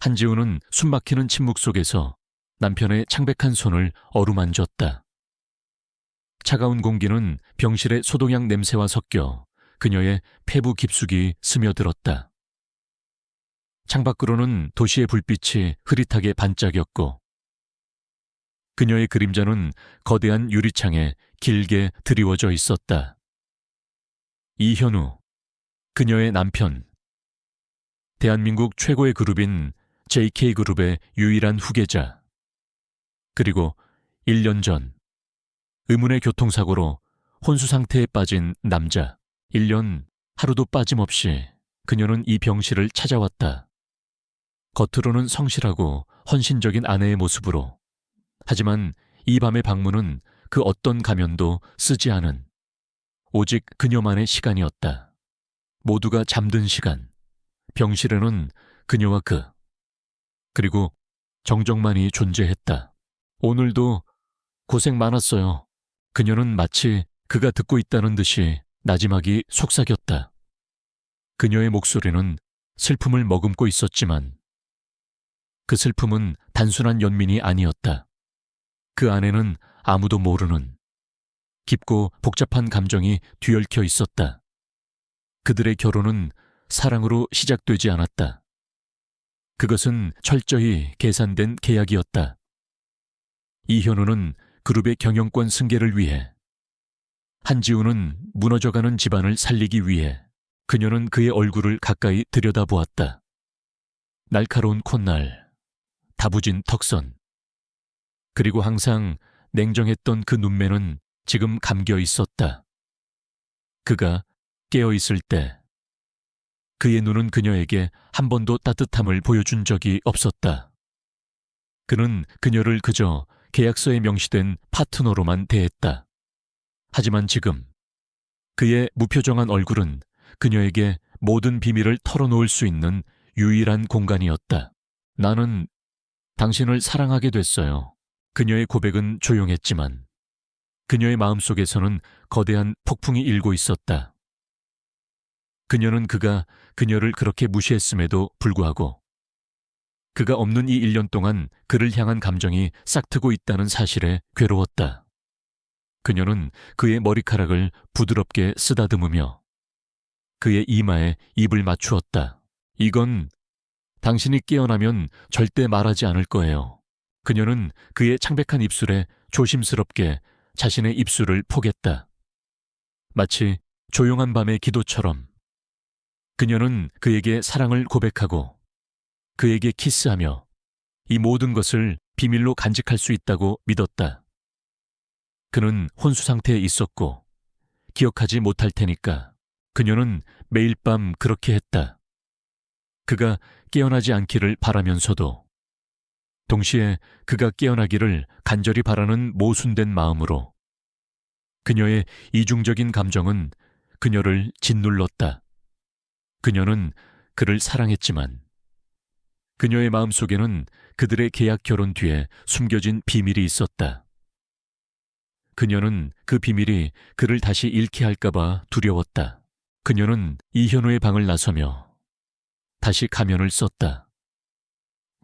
한지우는 숨막히는 침묵 속에서 남편의 창백한 손을 어루만졌다. 차가운 공기는 병실의 소독약 냄새와 섞여 그녀의 폐부 깊숙이 스며들었다. 창밖으로는 도시의 불빛이 흐릿하게 반짝였고 그녀의 그림자는 거대한 유리창에 길게 드리워져 있었다. 이현우, 그녀의 남편. 대한민국 최고의 그룹인 JK그룹의 유일한 후계자. 그리고 1년 전 의문의 교통사고로 혼수 상태에 빠진 남자. 1년 하루도 빠짐없이 그녀는 이 병실을 찾아왔다. 겉으로는 성실하고 헌신적인 아내의 모습으로. 하지만 이 밤의 방문은 그 어떤 가면도 쓰지 않은 오직 그녀만의 시간이었다. 모두가 잠든 시간. 병실에는 그녀와 그리고 정정만이 존재했다. 오늘도 고생 많았어요. 그녀는 마치 그가 듣고 있다는 듯이 나지막이 속삭였다. 그녀의 목소리는 슬픔을 머금고 있었지만 그 슬픔은 단순한 연민이 아니었다. 그 안에는 아무도 모르는 깊고 복잡한 감정이 뒤얽혀 있었다. 그들의 결혼은 사랑으로 시작되지 않았다. 그것은 철저히 계산된 계약이었다. 이현우는 그룹의 경영권 승계를 위해, 한지우는 무너져가는 집안을 살리기 위해 그녀는 그의 얼굴을 가까이 들여다보았다. 날카로운 콧날, 다부진 턱선, 그리고 항상 냉정했던 그 눈매는 지금 감겨 있었다. 그가 깨어 있을 때 그의 눈은 그녀에게 한 번도 따뜻함을 보여준 적이 없었다. 그는 그녀를 그저 계약서에 명시된 파트너로만 대했다. 하지만 지금 그의 무표정한 얼굴은 그녀에게 모든 비밀을 털어놓을 수 있는 유일한 공간이었다. 나는 당신을 사랑하게 됐어요. 그녀의 고백은 조용했지만 그녀의 마음속에서는 거대한 폭풍이 일고 있었다. 그녀는 그가 그녀를 그렇게 무시했음에도 불구하고 그가 없는 이 1년 동안 그를 향한 감정이 싹트고 있다는 사실에 괴로웠다. 그녀는 그의 머리카락을 부드럽게 쓰다듬으며 그의 이마에 입을 맞추었다. 이건 당신이 깨어나면 절대 말하지 않을 거예요. 그녀는 그의 창백한 입술에 조심스럽게 자신의 입술을 포겠다. 마치 조용한 밤의 기도처럼 그녀는 그에게 사랑을 고백하고 그에게 키스하며 이 모든 것을 비밀로 간직할 수 있다고 믿었다. 그는 혼수 상태에 있었고 기억하지 못할 테니까 그녀는 매일 밤 그렇게 했다. 그가 깨어나지 않기를 바라면서도 동시에 그가 깨어나기를 간절히 바라는 모순된 마음으로 그녀의 이중적인 감정은 그녀를 짓눌렀다. 그녀는 그를 사랑했지만 그녀의 마음속에는 그들의 계약 결혼 뒤에 숨겨진 비밀이 있었다. 그녀는 그 비밀이 그를 다시 잃게 할까봐 두려웠다. 그녀는 이현우의 방을 나서며 다시 가면을 썼다.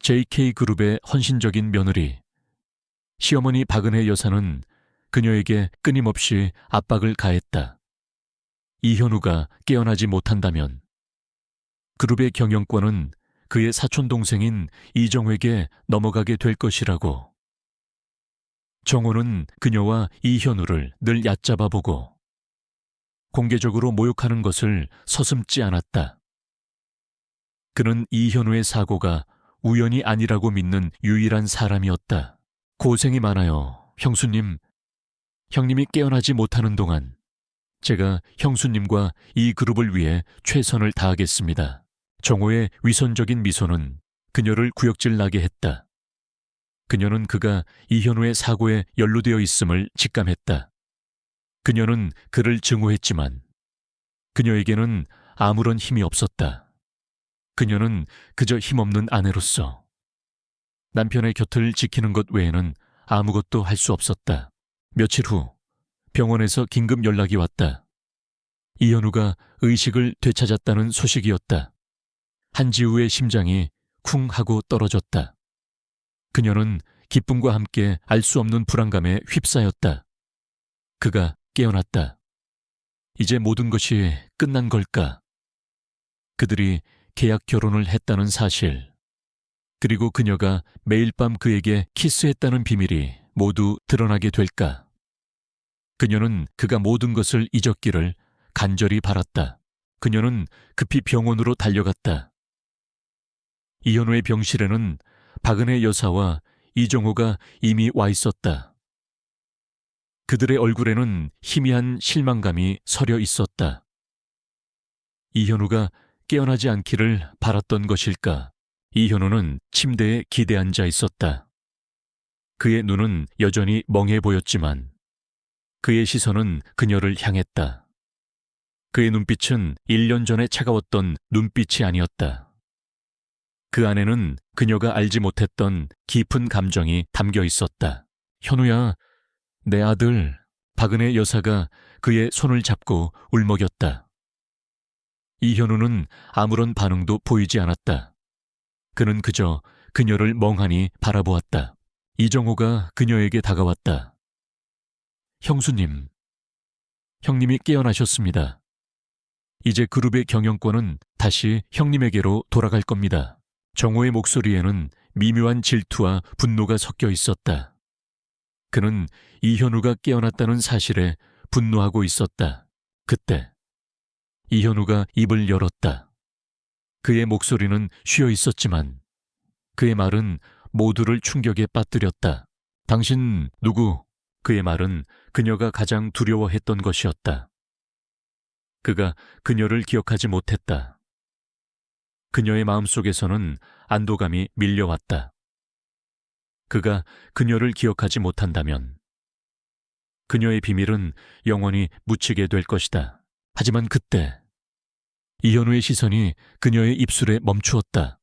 JK그룹의 헌신적인 며느리, 시어머니 박은혜 여사는 그녀에게 끊임없이 압박을 가했다. 이현우가 깨어나지 못한다면 그룹의 경영권은 그의 사촌동생인 이정회에게 넘어가게 될 것이라고. 정호는 그녀와 이현우를 늘 얕잡아보고 공개적으로 모욕하는 것을 서슴지 않았다. 그는 이현우의 사고가 우연이 아니라고 믿는 유일한 사람이었다. 고생이 많아요, 형수님. 형님이 깨어나지 못하는 동안 제가 형수님과 이 그룹을 위해 최선을 다하겠습니다. 정호의 위선적인 미소는 그녀를 구역질 나게 했다. 그녀는 그가 이현우의 사고에 연루되어 있음을 직감했다. 그녀는 그를 증오했지만 그녀에게는 아무런 힘이 없었다. 그녀는 그저 힘없는 아내로서 남편의 곁을 지키는 것 외에는 아무것도 할 수 없었다. 며칠 후 병원에서 긴급 연락이 왔다. 이현우가 의식을 되찾았다는 소식이었다. 한지우의 심장이 쿵 하고 떨어졌다. 그녀는 기쁨과 함께 알 수 없는 불안감에 휩싸였다. 그가 깨어났다. 이제 모든 것이 끝난 걸까? 그들이 계약 결혼을 했다는 사실, 그리고 그녀가 매일 밤 그에게 키스했다는 비밀이 모두 드러나게 될까? 그녀는 그가 모든 것을 잊었기를 간절히 바랐다. 그녀는 급히 병원으로 달려갔다. 이현우의 병실에는 박은혜 여사와 이정호가 이미 와 있었다. 그들의 얼굴에는 희미한 실망감이 서려 있었다. 이현우가 깨어나지 않기를 바랐던 것일까? 이현우는 침대에 기대앉아 있었다. 그의 눈은 여전히 멍해 보였지만 그의 시선은 그녀를 향했다. 그의 눈빛은 1년 전에 차가웠던 눈빛이 아니었다. 그 안에는 그녀가 알지 못했던 깊은 감정이 담겨 있었다. 현우야, 내 아들. 박은혜 여사가 그의 손을 잡고 울먹였다. 이현우는 아무런 반응도 보이지 않았다. 그는 그저 그녀를 멍하니 바라보았다. 이정호가 그녀에게 다가왔다. 형수님, 형님이 깨어나셨습니다. 이제 그룹의 경영권은 다시 형님에게로 돌아갈 겁니다. 정호의 목소리에는 미묘한 질투와 분노가 섞여 있었다. 그는 이현우가 깨어났다는 사실에 분노하고 있었다. 그때 이현우가 입을 열었다. 그의 목소리는 쉬어 있었지만 그의 말은 모두를 충격에 빠뜨렸다. 당신 누구? 그의 말은 그녀가 가장 두려워했던 것이었다. 그가 그녀를 기억하지 못했다. 그녀의 마음속에서는 안도감이 밀려왔다. 그가 그녀를 기억하지 못한다면 그녀의 비밀은 영원히 묻히게 될 것이다. 하지만 그때 이현우의 시선이 그녀의 입술에 멈추었다.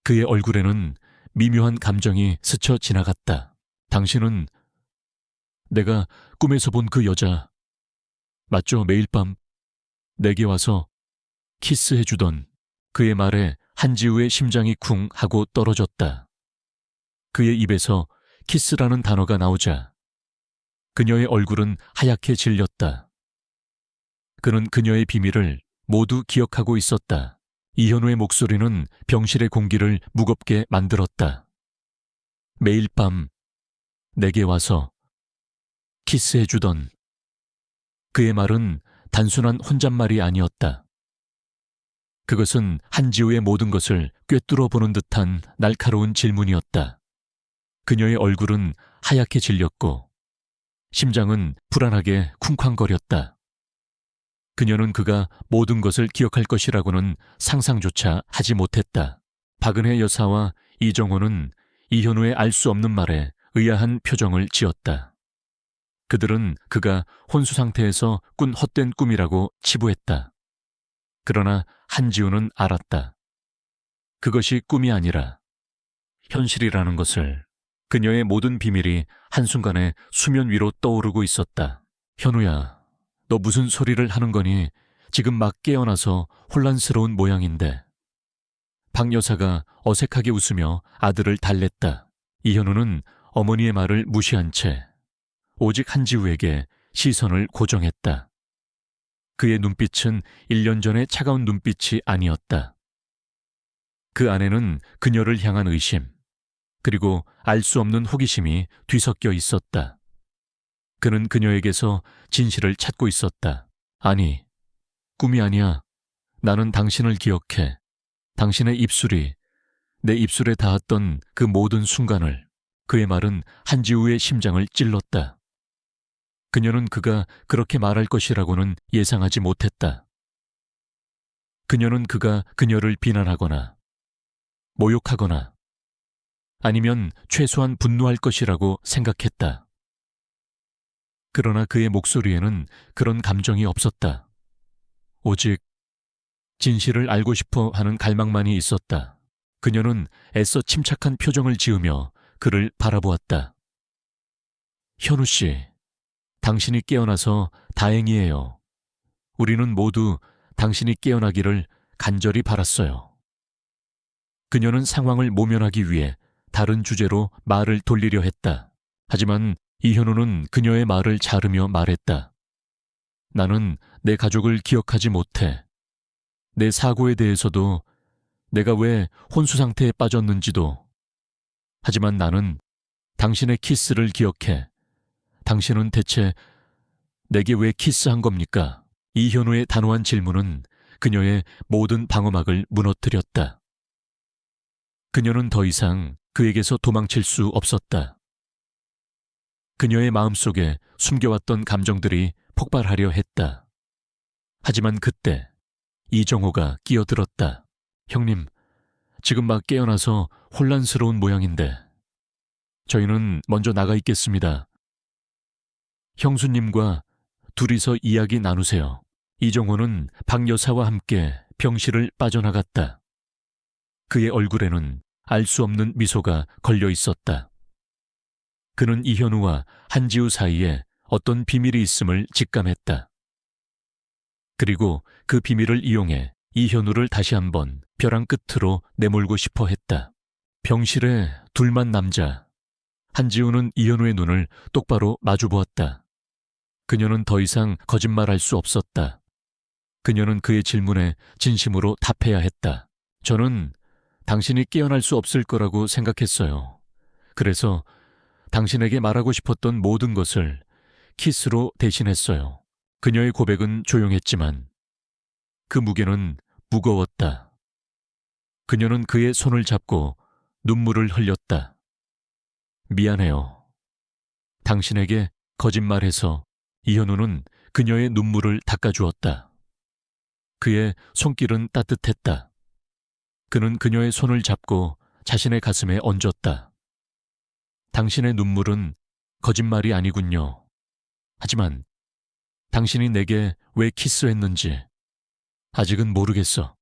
그의 얼굴에는 미묘한 감정이 스쳐 지나갔다. 당신은 내가 꿈에서 본 그 여자 맞죠? 매일 밤 내게 와서 키스해주던. 그의 말에 한지우의 심장이 쿵 하고 떨어졌다. 그의 입에서 키스라는 단어가 나오자 그녀의 얼굴은 하얗게 질렸다. 그는 그녀의 비밀을 모두 기억하고 있었다. 이현우의 목소리는 병실의 공기를 무겁게 만들었다. 매일 밤 내게 와서 키스해주던. 그의 말은 단순한 혼잣말이 아니었다. 그것은 한지우의 모든 것을 꿰뚫어 보는 듯한 날카로운 질문이었다. 그녀의 얼굴은 하얗게 질렸고 심장은 불안하게 쿵쾅거렸다. 그녀는 그가 모든 것을 기억할 것이라고는 상상조차 하지 못했다. 박은혜 여사와 이정호는 이현우의 알 수 없는 말에 의아한 표정을 지었다. 그들은 그가 혼수 상태에서 꾼 헛된 꿈이라고 치부했다. 그러나 한지우는 알았다. 그것이 꿈이 아니라 현실이라는 것을. 그녀의 모든 비밀이 한순간에 수면 위로 떠오르고 있었다. 현우야, 너 무슨 소리를 하는 거니? 지금 막 깨어나서 혼란스러운 모양인데. 박 여사가 어색하게 웃으며 아들을 달랬다. 이현우는 어머니의 말을 무시한 채 오직 한지우에게 시선을 고정했다. 그의 눈빛은 1년 전의 차가운 눈빛이 아니었다. 그 안에는 그녀를 향한 의심, 그리고 알 수 없는 호기심이 뒤섞여 있었다. 그는 그녀에게서 진실을 찾고 있었다. 아니, 꿈이 아니야. 나는 당신을 기억해. 당신의 입술이 내 입술에 닿았던 그 모든 순간을. 그의 말은 한지우의 심장을 찔렀다. 그녀는 그가 그렇게 말할 것이라고는 예상하지 못했다. 그녀는 그가 그녀를 비난하거나 모욕하거나 아니면 최소한 분노할 것이라고 생각했다. 그러나 그의 목소리에는 그런 감정이 없었다. 오직 진실을 알고 싶어 하는 갈망만이 있었다. 그녀는 애써 침착한 표정을 지으며 그를 바라보았다. 현우 씨, 당신이 깨어나서 다행이에요. 우리는 모두 당신이 깨어나기를 간절히 바랐어요. 그녀는 상황을 모면하기 위해 다른 주제로 말을 돌리려 했다. 하지만 이현우는 그녀의 말을 자르며 말했다. 나는 내 가족을 기억하지 못해. 내 사고에 대해서도, 내가 왜 혼수 상태에 빠졌는지도. 하지만 나는 당신의 키스를 기억해. 당신은 대체 내게 왜 키스한 겁니까? 이현우의 단호한 질문은 그녀의 모든 방어막을 무너뜨렸다. 그녀는 더 이상 그에게서 도망칠 수 없었다. 그녀의 마음속에 숨겨왔던 감정들이 폭발하려 했다. 하지만 그때 이정호가 끼어들었다. 형님, 지금 막 깨어나서 혼란스러운 모양인데 저희는 먼저 나가 있겠습니다. 형수님과 둘이서 이야기 나누세요. 이정호는 박 여사와 함께 병실을 빠져나갔다. 그의 얼굴에는 알 수 없는 미소가 걸려 있었다. 그는 이현우와 한지우 사이에 어떤 비밀이 있음을 직감했다. 그리고 그 비밀을 이용해 이현우를 다시 한번 벼랑 끝으로 내몰고 싶어 했다. 병실에 둘만 남자. 한지우는 이현우의 눈을 똑바로 마주보았다. 그녀는 더 이상 거짓말할 수 없었다. 그녀는 그의 질문에 진심으로 답해야 했다. 저는 당신이 깨어날 수 없을 거라고 생각했어요. 그래서 당신에게 말하고 싶었던 모든 것을 키스로 대신했어요. 그녀의 고백은 조용했지만 그 무게는 무거웠다. 그녀는 그의 손을 잡고 눈물을 흘렸다. 미안해요. 당신에게 거짓말해서. 이현우는 그녀의 눈물을 닦아주었다. 그의 손길은 따뜻했다. 그는 그녀의 손을 잡고 자신의 가슴에 얹었다. 당신의 눈물은 거짓말이 아니군요. 하지만 당신이 내게 왜 키스했는지 아직은 모르겠어.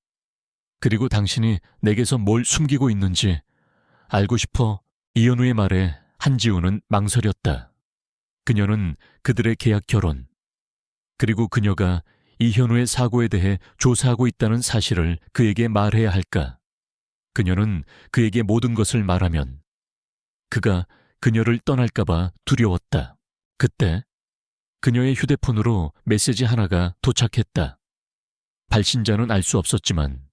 그리고 당신이 내게서 뭘 숨기고 있는지 알고 싶어. 이현우의 말에 한지우는 망설였다. 그녀는 그들의 계약 결혼, 그리고 그녀가 이현우의 사고에 대해 조사하고 있다는 사실을 그에게 말해야 할까? 그녀는 그에게 모든 것을 말하면 그가 그녀를 떠날까봐 두려웠다. 그때 그녀의 휴대폰으로 메시지 하나가 도착했다. 발신자는 알 수 없었지만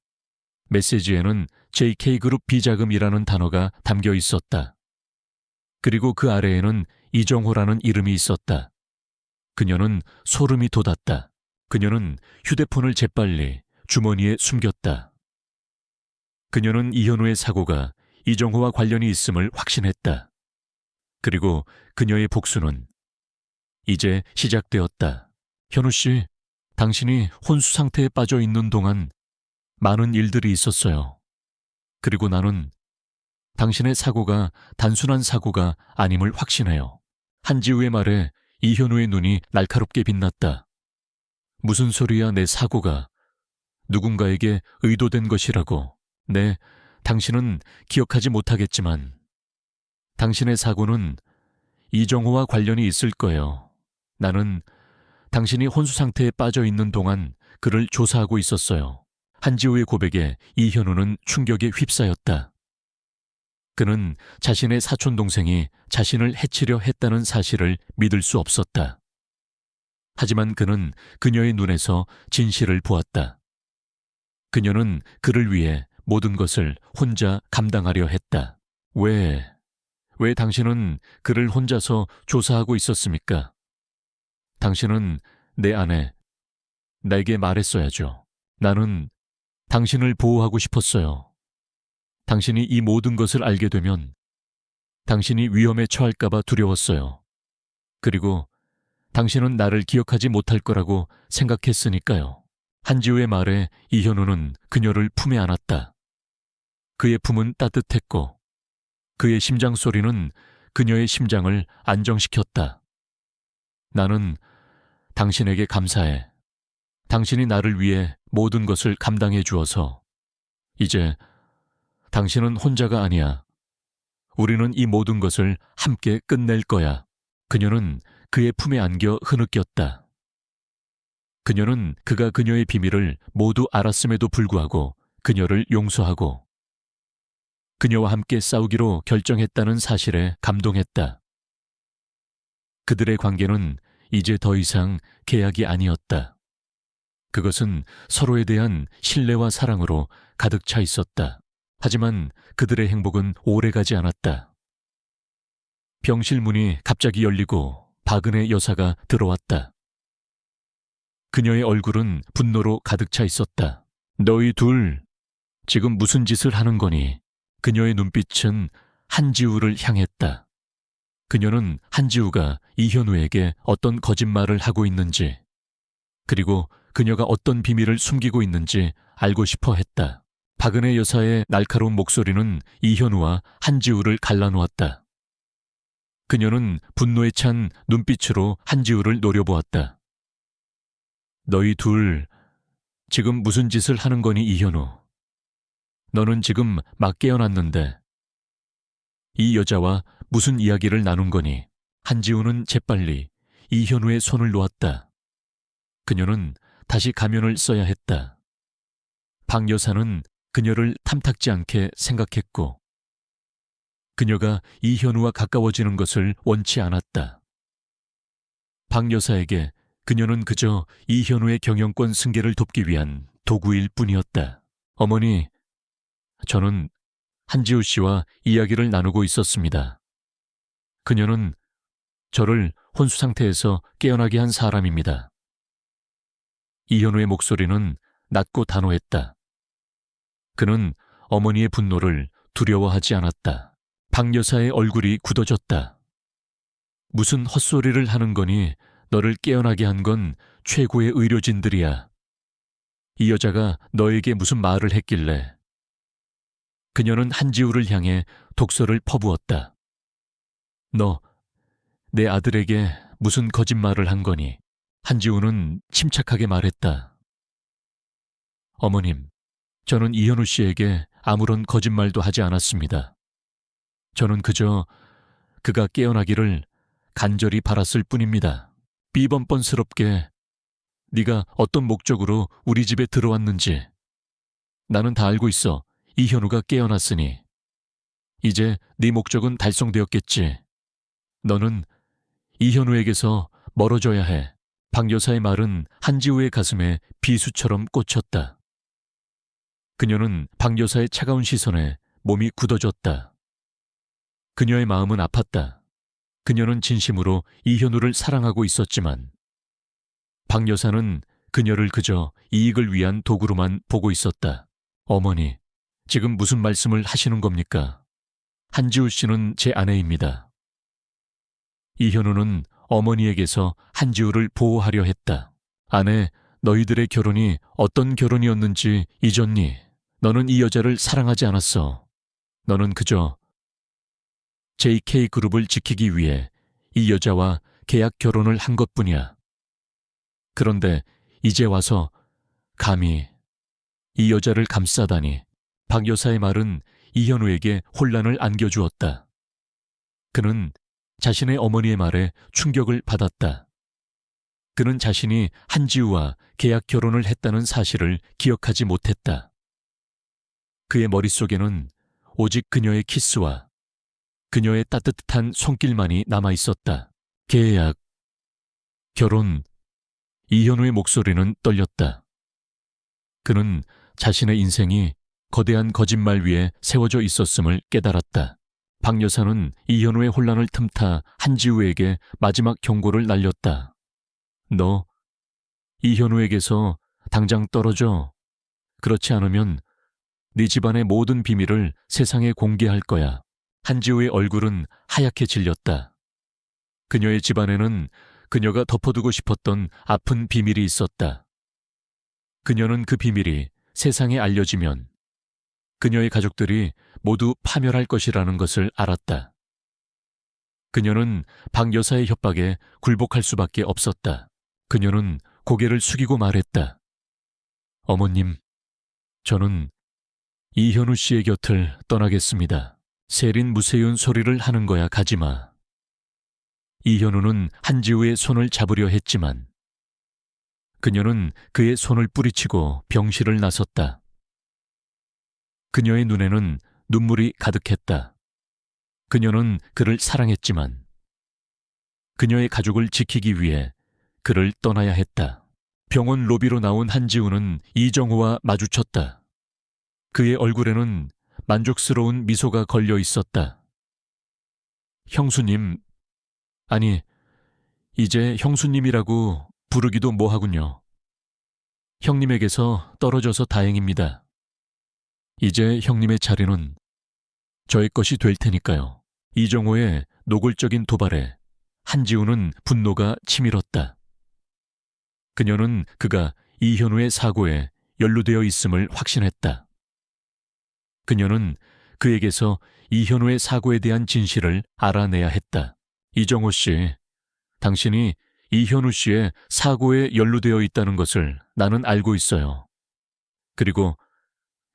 메시지에는 JK그룹 비자금이라는 단어가 담겨 있었다. 그리고 그 아래에는 이정호라는 이름이 있었다. 그녀는 소름이 돋았다. 그녀는 휴대폰을 재빨리 주머니에 숨겼다. 그녀는 이현우의 사고가 이정호와 관련이 있음을 확신했다. 그리고 그녀의 복수는 이제 시작되었다. 현우 씨, 당신이 혼수 상태에 빠져 있는 동안 많은 일들이 있었어요. 그리고 나는 당신의 사고가 단순한 사고가 아님을 확신해요. 한지우의 말에 이현우의 눈이 날카롭게 빛났다. 무슨 소리야, 내 사고가 누군가에게 의도된 것이라고. 네, 당신은 기억하지 못하겠지만 당신의 사고는 이정호와 관련이 있을 거예요. 나는 당신이 혼수 상태에 빠져 있는 동안 그를 조사하고 있었어요. 한지우의 고백에 이현우는 충격에 휩싸였다. 그는 자신의 사촌동생이 자신을 해치려 했다는 사실을 믿을 수 없었다. 하지만 그는 그녀의 눈에서 진실을 보았다. 그녀는 그를 위해 모든 것을 혼자 감당하려 했다. 왜 당신은 그를 혼자서 조사하고 있었습니까? 당신은 내 아내, 나에게 말했어야죠. 나는 당신을 보호하고 싶었어요. 당신이 이 모든 것을 알게 되면 당신이 위험에 처할까봐 두려웠어요. 그리고 당신은 나를 기억하지 못할 거라고 생각했으니까요. 한지우의 말에 이현우는 그녀를 품에 안았다. 그의 품은 따뜻했고 그의 심장 소리는 그녀의 심장을 안정시켰다. 나는 당신에게 감사해. 당신이 나를 위해 모든 것을 감당해 주어서. 이제 당신은 혼자가 아니야. 우리는 이 모든 것을 함께 끝낼 거야. 그녀는 그의 품에 안겨 흐느꼈다. 그녀는 그가 그녀의 비밀을 모두 알았음에도 불구하고 그녀를 용서하고 그녀와 함께 싸우기로 결정했다는 사실에 감동했다. 그들의 관계는 이제 더 이상 계약이 아니었다. 그것은 서로에 대한 신뢰와 사랑으로 가득 차 있었다. 하지만 그들의 행복은 오래가지 않았다. 병실 문이 갑자기 열리고 박은혜 여사가 들어왔다. 그녀의 얼굴은 분노로 가득 차 있었다. 너희 둘, 지금 무슨 짓을 하는 거니? 그녀의 눈빛은 한지우를 향했다. 그녀는 한지우가 이현우에게 어떤 거짓말을 하고 있는지, 그리고 그녀가 어떤 비밀을 숨기고 있는지 알고 싶어 했다. 박은혜 여사의 날카로운 목소리는 이현우와 한지우를 갈라놓았다. 그녀는 분노에 찬 눈빛으로 한지우를 노려보았다. 너희 둘, 지금 무슨 짓을 하는 거니, 이현우? 너는 지금 막 깨어났는데 이 여자와 무슨 이야기를 나눈 거니? 한지우는 재빨리 이현우의 손을 놓았다. 그녀는 다시 가면을 써야 했다. 박 여사는 그녀를 탐탁지 않게 생각했고 그녀가 이현우와 가까워지는 것을 원치 않았다. 박 여사에게 그녀는 그저 이현우의 경영권 승계를 돕기 위한 도구일 뿐이었다. 어머니, 저는 한지우 씨와 이야기를 나누고 있었습니다. 그녀는 저를 혼수 상태에서 깨어나게 한 사람입니다. 이현우의 목소리는 낮고 단호했다. 그는 어머니의 분노를 두려워하지 않았다. 박 여사의 얼굴이 굳어졌다. 무슨 헛소리를 하는 거니? 너를 깨어나게 한 건 최고의 의료진들이야. 이 여자가 너에게 무슨 말을 했길래? 그녀는 한지우를 향해 독서를 퍼부었다. 너, 내 아들에게 무슨 거짓말을 한 거니? 한지우는 침착하게 말했다. 어머님, 저는 이현우 씨에게 아무런 거짓말도 하지 않았습니다. 저는 그저 그가 깨어나기를 간절히 바랐을 뿐입니다. 삐번번스럽게 네가 어떤 목적으로 우리 집에 들어왔는지 나는 다 알고 있어. 이현우가 깨어났으니 이제 네 목적은 달성되었겠지. 너는 이현우에게서 멀어져야 해. 박 여사의 말은 한지우의 가슴에 비수처럼 꽂혔다. 그녀는 박 여사의 차가운 시선에 몸이 굳어졌다. 그녀의 마음은 아팠다. 그녀는 진심으로 이현우를 사랑하고 있었지만 박 여사는 그녀를 그저 이익을 위한 도구로만 보고 있었다. 어머니, 지금 무슨 말씀을 하시는 겁니까? 한지우 씨는 제 아내입니다. 이현우는 어머니에게서 한지우를 보호하려 했다. 아내, 너희들의 결혼이 어떤 결혼이었는지 잊었니? 너는 이 여자를 사랑하지 않았어. 너는 그저 JK그룹을 지키기 위해 이 여자와 계약 결혼을 한 것뿐이야. 그런데 이제 와서 감히 이 여자를 감싸다니. 박 여사의 말은 이현우에게 혼란을 안겨주었다. 그는 자신의 어머니의 말에 충격을 받았다. 그는 자신이 한지우와 계약 결혼을 했다는 사실을 기억하지 못했다. 그의 머릿속에는 오직 그녀의 키스와 그녀의 따뜻한 손길만이 남아있었다. 계약, 결혼, 이현우의 목소리는 떨렸다. 그는 자신의 인생이 거대한 거짓말 위에 세워져 있었음을 깨달았다. 박 여사는 이현우의 혼란을 틈타 한지우에게 마지막 경고를 날렸다. 너, 이현우에게서 당장 떨어져. 그렇지 않으면 네 집안의 모든 비밀을 세상에 공개할 거야. 한지우의 얼굴은 하얗게 질렸다. 그녀의 집안에는 그녀가 덮어두고 싶었던 아픈 비밀이 있었다. 그녀는 그 비밀이 세상에 알려지면 그녀의 가족들이 모두 파멸할 것이라는 것을 알았다. 그녀는 박 여사의 협박에 굴복할 수밖에 없었다. 그녀는 고개를 숙이고 말했다. 어머님, 저는 이현우 씨의 곁을 떠나겠습니다. 세린 무세윤 소리를 하는 거야, 가지마. 이현우는 한지우의 손을 잡으려 했지만 그녀는 그의 손을 뿌리치고 병실을 나섰다. 그녀의 눈에는 눈물이 가득했다. 그녀는 그를 사랑했지만 그녀의 가족을 지키기 위해 그를 떠나야 했다. 병원 로비로 나온 한지우는 이정호와 마주쳤다. 그의 얼굴에는 만족스러운 미소가 걸려 있었다. 형수님, 아니, 이제 형수님이라고 부르기도 뭐하군요. 형님에게서 떨어져서 다행입니다. 이제 형님의 자리는 저의 것이 될 테니까요. 이정호의 노골적인 도발에 한지우는 분노가 치밀었다. 그녀는 그가 이현우의 사고에 연루되어 있음을 확신했다. 그녀는 그에게서 이현우의 사고에 대한 진실을 알아내야 했다. 이정호 씨, 당신이 이현우 씨의 사고에 연루되어 있다는 것을 나는 알고 있어요. 그리고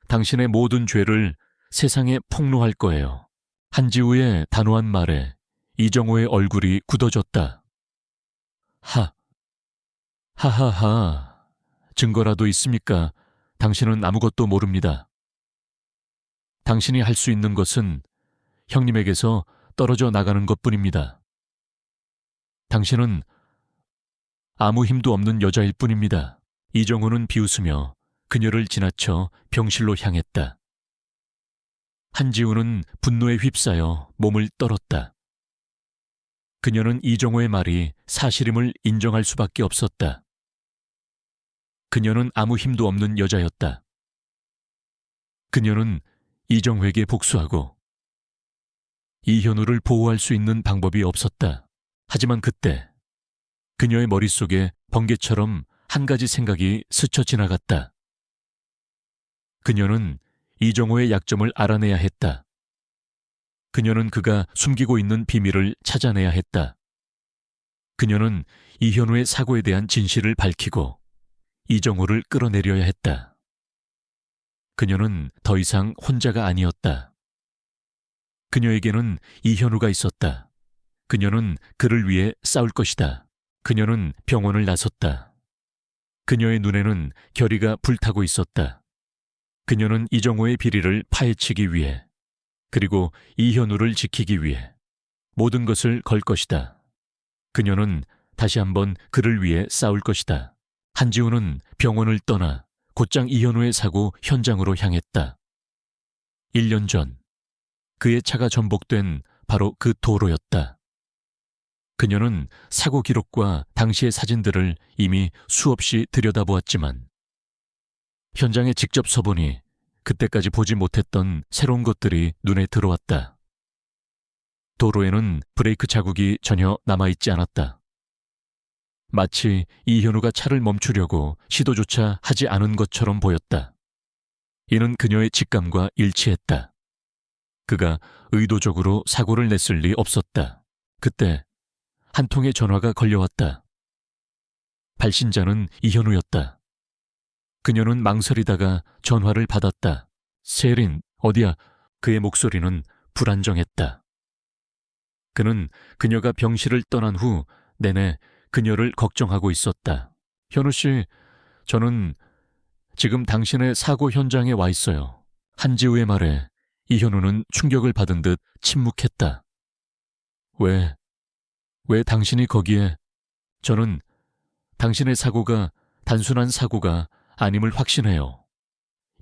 당신의 모든 죄를 세상에 폭로할 거예요. 한지우의 단호한 말에 이정호의 얼굴이 굳어졌다. 하하하, 증거라도 있습니까? 당신은 아무것도 모릅니다. 당신이 할 수 있는 것은 형님에게서 떨어져 나가는 것뿐입니다. 당신은 아무 힘도 없는 여자일 뿐입니다. 이정호는 비웃으며 그녀를 지나쳐 병실로 향했다. 한지우는 분노에 휩싸여 몸을 떨었다. 그녀는 이정호의 말이 사실임을 인정할 수밖에 없었다. 그녀는 아무 힘도 없는 여자였다. 그녀는 이정호에게 복수하고 이현우를 보호할 수 있는 방법이 없었다. 하지만 그때 그녀의 머릿속에 번개처럼 한 가지 생각이 스쳐 지나갔다. 그녀는 이정호의 약점을 알아내야 했다. 그녀는 그가 숨기고 있는 비밀을 찾아내야 했다. 그녀는 이현우의 사고에 대한 진실을 밝히고 이정호를 끌어내려야 했다. 그녀는 더 이상 혼자가 아니었다. 그녀에게는 이현우가 있었다. 그녀는 그를 위해 싸울 것이다. 그녀는 병원을 나섰다. 그녀의 눈에는 결의가 불타고 있었다. 그녀는 이정호의 비리를 파헤치기 위해, 그리고 이현우를 지키기 위해 모든 것을 걸 것이다. 그녀는 다시 한번 그를 위해 싸울 것이다. 한지우는 병원을 떠나 곧장 이현우의 사고 현장으로 향했다. 1년 전 그의 차가 전복된 바로 그 도로였다. 그녀는 사고 기록과 당시의 사진들을 이미 수없이 들여다보았지만 현장에 직접 서보니 그때까지 보지 못했던 새로운 것들이 눈에 들어왔다. 도로에는 브레이크 자국이 전혀 남아있지 않았다. 마치 이현우가 차를 멈추려고 시도조차 하지 않은 것처럼 보였다. 이는 그녀의 직감과 일치했다. 그가 의도적으로 사고를 냈을 리 없었다. 그때 한 통의 전화가 걸려왔다. 발신자는 이현우였다. 그녀는 망설이다가 전화를 받았다. 세린, 어디야? 그의 목소리는 불안정했다. 그는 그녀가 병실을 떠난 후 내내 그녀를 걱정하고 있었다. 현우 씨, 저는 지금 당신의 사고 현장에 와 있어요. 한지우의 말에 이현우는 충격을 받은 듯 침묵했다. 왜 당신이 거기에? 저는 당신의 사고가 단순한 사고가 아님을 확신해요.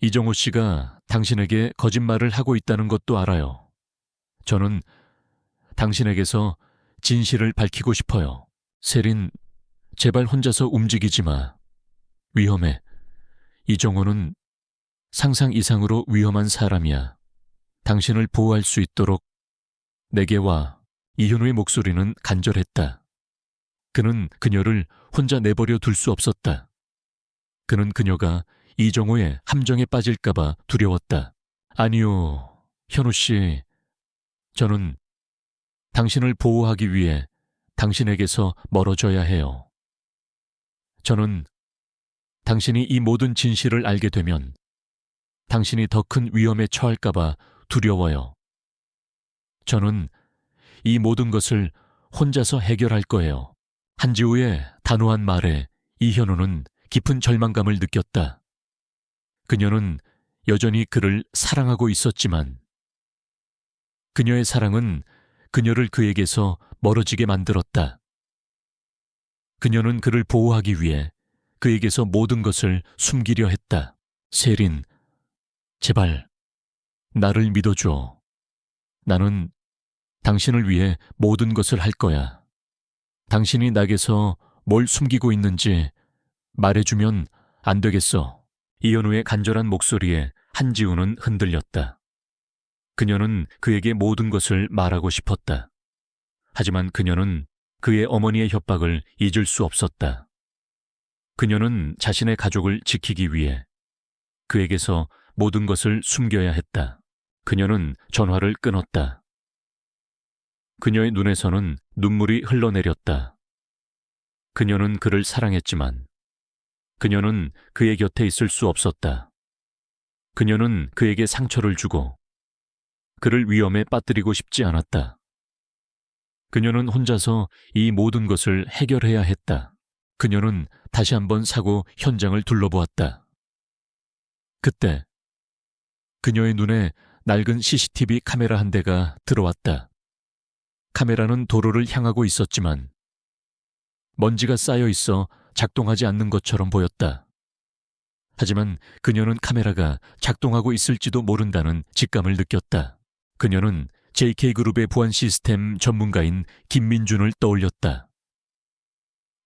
이정호 씨가 당신에게 거짓말을 하고 있다는 것도 알아요. 저는 당신에게서 진실을 밝히고 싶어요. 세린, 제발 혼자서 움직이지 마. 위험해. 이정호는 상상 이상으로 위험한 사람이야. 당신을 보호할 수 있도록 내게 와. 이현우의 목소리는 간절했다. 그는 그녀를 혼자 내버려 둘 수 없었다. 그는 그녀가 이정호의 함정에 빠질까봐 두려웠다. 아니요, 현우 씨. 저는 당신을 보호하기 위해 당신에게서 멀어져야 해요. 저는 당신이 이 모든 진실을 알게 되면 당신이 더 큰 위험에 처할까봐 두려워요. 저는 이 모든 것을 혼자서 해결할 거예요. 한지우의 단호한 말에 이현우는 깊은 절망감을 느꼈다. 그녀는 여전히 그를 사랑하고 있었지만 그녀의 사랑은 그녀를 그에게서 멀어지게 만들었다. 그녀는 그를 보호하기 위해 그에게서 모든 것을 숨기려 했다. 세린, 제발 나를 믿어줘. 나는 당신을 위해 모든 것을 할 거야. 당신이 나에게서 뭘 숨기고 있는지 말해주면 안 되겠어. 이현우의 간절한 목소리에 한지우는 흔들렸다. 그녀는 그에게 모든 것을 말하고 싶었다. 하지만 그녀는 그의 어머니의 협박을 잊을 수 없었다. 그녀는 자신의 가족을 지키기 위해 그에게서 모든 것을 숨겨야 했다. 그녀는 전화를 끊었다. 그녀의 눈에서는 눈물이 흘러내렸다. 그녀는 그를 사랑했지만 그녀는 그의 곁에 있을 수 없었다. 그녀는 그에게 상처를 주고 그를 위험에 빠뜨리고 싶지 않았다. 그녀는 혼자서 이 모든 것을 해결해야 했다. 그녀는 다시 한번 사고 현장을 둘러보았다. 그때 그녀의 눈에 낡은 CCTV 카메라 한 대가 들어왔다. 카메라는 도로를 향하고 있었지만 먼지가 쌓여 있어 작동하지 않는 것처럼 보였다. 하지만 그녀는 카메라가 작동하고 있을지도 모른다는 직감을 느꼈다. 그녀는 JK그룹의 보안 시스템 전문가인 김민준을 떠올렸다.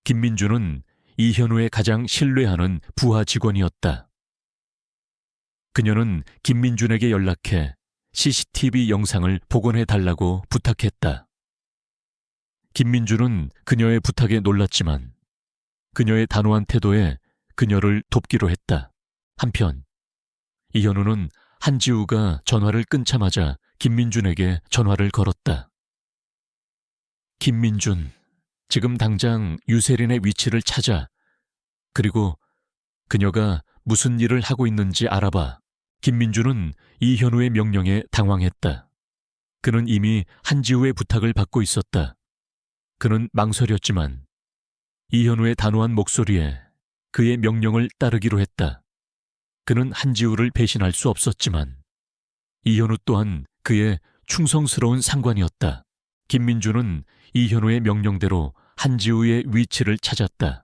김민준은 이현우의 가장 신뢰하는 부하 직원이었다. 그녀는 김민준에게 연락해 CCTV 영상을 복원해 달라고 부탁했다. 김민준은 그녀의 부탁에 놀랐지만 그녀의 단호한 태도에 그녀를 돕기로 했다. 한편 이현우는 한지우가 전화를 끊자마자 김민준에게 전화를 걸었다. 김민준, 지금 당장 유세린의 위치를 찾아. 그리고 그녀가 무슨 일을 하고 있는지 알아봐. 김민준은 이현우의 명령에 당황했다. 그는 이미 한지우의 부탁을 받고 있었다. 그는 망설였지만 이현우의 단호한 목소리에 그의 명령을 따르기로 했다. 그는 한지우를 배신할 수 없었지만 이현우 또한 그의 충성스러운 상관이었다. 김민준은 이현우의 명령대로 한지우의 위치를 찾았다.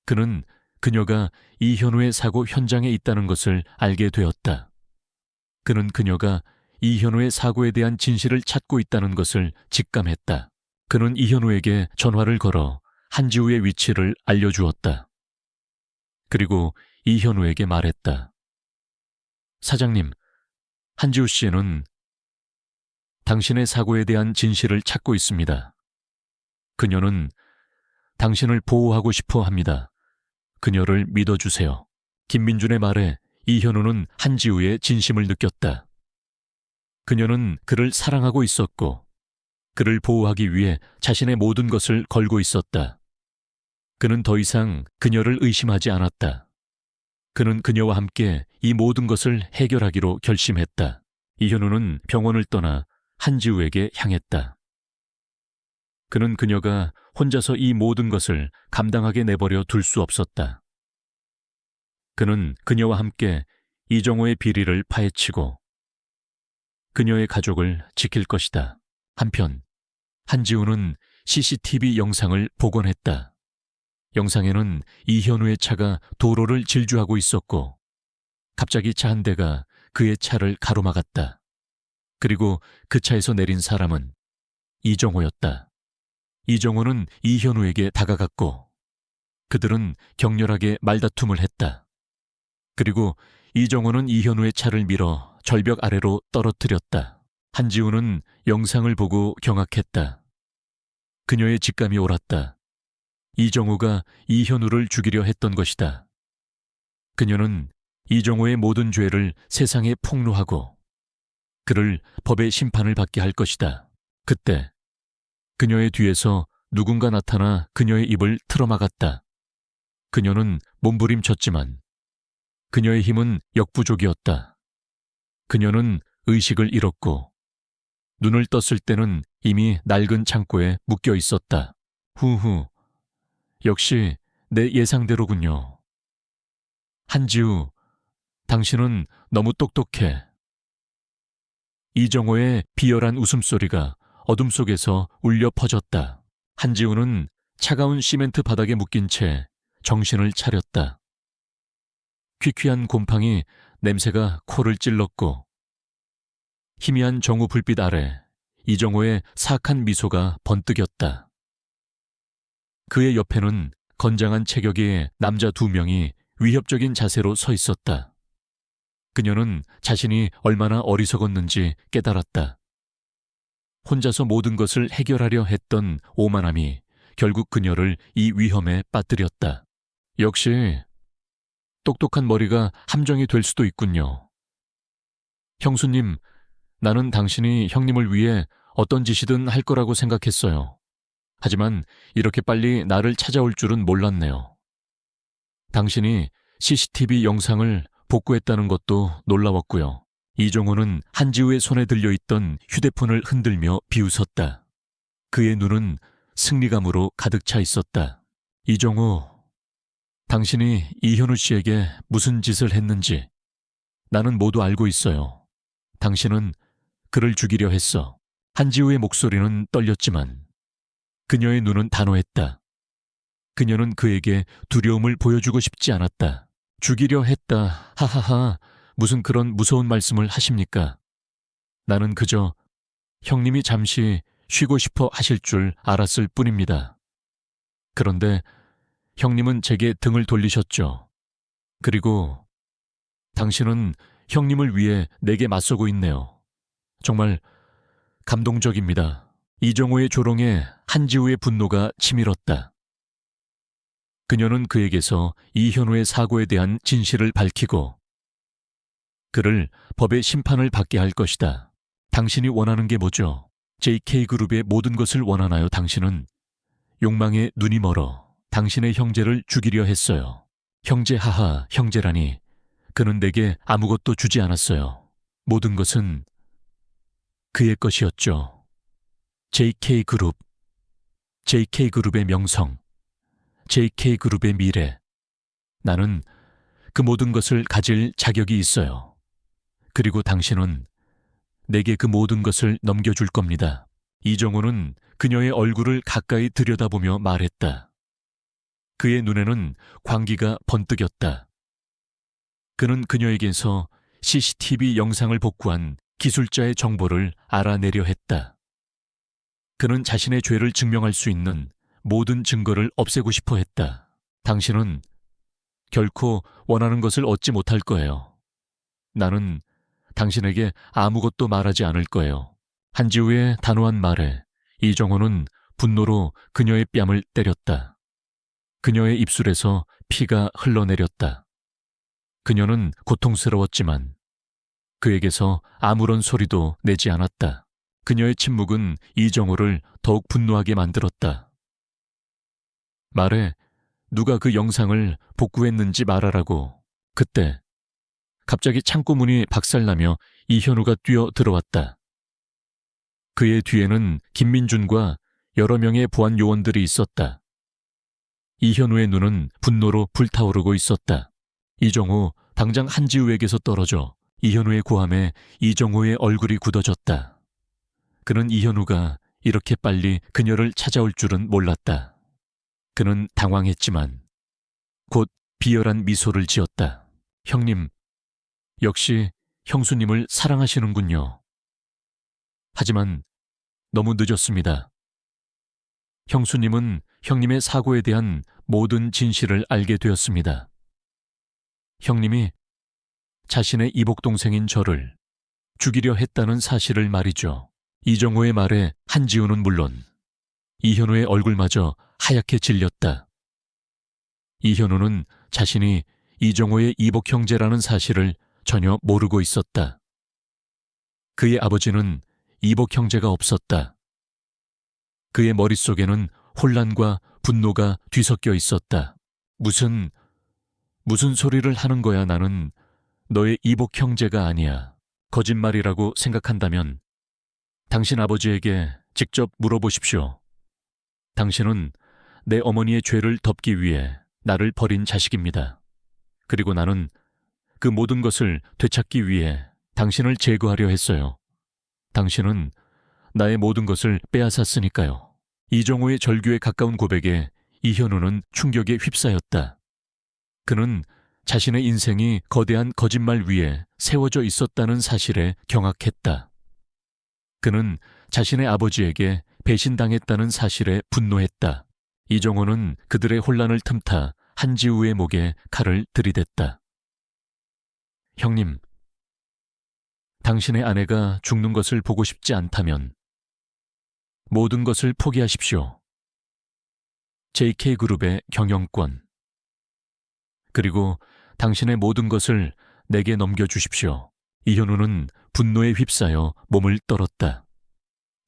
그는 그녀가 이현우의 사고 현장에 있다는 것을 알게 되었다. 그는 그녀가 이현우의 사고에 대한 진실을 찾고 있다는 것을 직감했다. 그는 이현우에게 전화를 걸어 한지우의 위치를 알려주었다. 그리고 이현우에게 말했다. 사장님, 한지우 씨는 당신의 사고에 대한 진실을 찾고 있습니다. 그녀는 당신을 보호하고 싶어 합니다. 그녀를 믿어주세요. 김민준의 말에 이현우는 한지우의 진심을 느꼈다. 그녀는 그를 사랑하고 있었고 그를 보호하기 위해 자신의 모든 것을 걸고 있었다. 그는 더 이상 그녀를 의심하지 않았다. 그는 그녀와 함께 이 모든 것을 해결하기로 결심했다. 이현우는 병원을 떠나 한지우에게 향했다. 그는 그녀가 혼자서 이 모든 것을 감당하게 내버려 둘 수 없었다. 그는 그녀와 함께 이정호의 비리를 파헤치고 그녀의 가족을 지킬 것이다. 한편 한지우는 CCTV 영상을 복원했다. 영상에는 이현우의 차가 도로를 질주하고 있었고 갑자기 차 한 대가 그의 차를 가로막았다. 그리고 그 차에서 내린 사람은 이정호였다. 이정호는 이현우에게 다가갔고 그들은 격렬하게 말다툼을 했다. 그리고 이정호는 이현우의 차를 밀어 절벽 아래로 떨어뜨렸다. 한지우는 영상을 보고 경악했다. 그녀의 직감이 옳았다. 이정호가 이현우를 죽이려 했던 것이다. 그녀는 이정호의 모든 죄를 세상에 폭로하고 그를 법의 심판을 받게 할 것이다. 그때 그녀의 뒤에서 누군가 나타나 그녀의 입을 틀어막았다. 그녀는 몸부림쳤지만 그녀의 힘은 역부족이었다. 그녀는 의식을 잃었고 눈을 떴을 때는 이미 낡은 창고에 묶여 있었다. 후후, 역시 내 예상대로군요. 한지우, 당신은 너무 똑똑해. 이정호의 비열한 웃음소리가 어둠 속에서 울려 퍼졌다. 한지우는 차가운 시멘트 바닥에 묶인 채 정신을 차렸다. 퀴퀴한 곰팡이 냄새가 코를 찔렀고 희미한 정우 불빛 아래 이정호의 사악한 미소가 번뜩였다. 그의 옆에는 건장한 체격의 남자 2명이 위협적인 자세로 서 있었다. 그녀는 자신이 얼마나 어리석었는지 깨달았다. 혼자서 모든 것을 해결하려 했던 오만함이 결국 그녀를 이 위험에 빠뜨렸다. 역시 똑똑한 머리가 함정이 될 수도 있군요. 형수님, 나는 당신이 형님을 위해 어떤 짓이든 할 거라고 생각했어요. 하지만 이렇게 빨리 나를 찾아올 줄은 몰랐네요. 당신이 CCTV 영상을 복구했다는 것도 놀라웠고요. 이정호는 한지우의 손에 들려있던 휴대폰을 흔들며 비웃었다. 그의 눈은 승리감으로 가득 차 있었다. 이정호, 당신이 이현우 씨에게 무슨 짓을 했는지 나는 모두 알고 있어요. 당신은 그를 죽이려 했어. 한지우의 목소리는 떨렸지만 그녀의 눈은 단호했다. 그녀는 그에게 두려움을 보여주고 싶지 않았다. 죽이려 했다. 하하하. 무슨 그런 무서운 말씀을 하십니까? 나는 그저 형님이 잠시 쉬고 싶어 하실 줄 알았을 뿐입니다. 그런데 형님은 제게 등을 돌리셨죠. 그리고 당신은 형님을 위해 내게 맞서고 있네요. 정말 감동적입니다. 이정호의 조롱에 한지우의 분노가 치밀었다. 그녀는 그에게서 이현우의 사고에 대한 진실을 밝히고 그를 법의 심판을 받게 할 것이다. 당신이 원하는 게 뭐죠? JK그룹의 모든 것을 원하나요, 당신은? 욕망에 눈이 멀어 당신의 형제를 죽이려 했어요. 형제 하하, 형제라니. 그는 내게 아무것도 주지 않았어요. 모든 것은 그의 것이었죠. JK그룹, JK그룹의 명성, JK그룹의 미래. 나는 그 모든 것을 가질 자격이 있어요. 그리고 당신은 내게 그 모든 것을 넘겨줄 겁니다. 이정호는 그녀의 얼굴을 가까이 들여다보며 말했다. 그의 눈에는 광기가 번뜩였다. 그는 그녀에게서 CCTV 영상을 복구한 기술자의 정보를 알아내려 했다. 그는 자신의 죄를 증명할 수 있는 모든 증거를 없애고 싶어 했다. 당신은 결코 원하는 것을 얻지 못할 거예요. 나는 당신에게 아무것도 말하지 않을 거예요. 한지우의 단호한 말에 이정호는 분노로 그녀의 뺨을 때렸다. 그녀의 입술에서 피가 흘러내렸다. 그녀는 고통스러웠지만 그에게서 아무런 소리도 내지 않았다. 그녀의 침묵은 이정호를 더욱 분노하게 만들었다. 말해, 누가 그 영상을 복구했는지 말하라고. 그때 갑자기 창고 문이 박살나며 이현우가 뛰어 들어왔다. 그의 뒤에는 김민준과 여러 명의 보안 요원들이 있었다. 이현우의 눈은 분노로 불타오르고 있었다. 이정호, 당장 한지우에게서 떨어져. 이현우의 고함에 이정호의 얼굴이 굳어졌다. 그는 이현우가 이렇게 빨리 그녀를 찾아올 줄은 몰랐다. 그는 당황했지만 곧 비열한 미소를 지었다. 형님, 역시 형수님을 사랑하시는군요. 하지만 너무 늦었습니다. 형수님은 형님의 사고에 대한 모든 진실을 알게 되었습니다. 형님이 자신의 이복동생인 저를 죽이려 했다는 사실을 말이죠. 이정호의 말에 한지우는 물론 이현우의 얼굴마저 하얗게 질렸다. 이현우는 자신이 이정호의 이복 형제라는 사실을 전혀 모르고 있었다. 그의 아버지는 이복 형제가 없었다. 그의 머릿속에는 혼란과 분노가 뒤섞여 있었다. 무슨 소리를 하는 거야. 나는 너의 이복 형제가 아니야. 거짓말이라고 생각한다면 당신 아버지에게 직접 물어보십시오. 당신은 내 어머니의 죄를 덮기 위해 나를 버린 자식입니다. 그리고 나는 그 모든 것을 되찾기 위해 당신을 제거하려 했어요. 당신은 나의 모든 것을 빼앗았으니까요. 이정호의 절규에 가까운 고백에 이현우는 충격에 휩싸였다. 그는 자신의 인생이 거대한 거짓말 위에 세워져 있었다는 사실에 경악했다. 그는 자신의 아버지에게 배신당했다는 사실에 분노했다. 이정호는 그들의 혼란을 틈타 한지우의 목에 칼을 들이댔다. 형님, 당신의 아내가 죽는 것을 보고 싶지 않다면 모든 것을 포기하십시오. JK그룹의 경영권, 그리고 당신의 모든 것을 내게 넘겨주십시오. 이현우는 분노에 휩싸여 몸을 떨었다.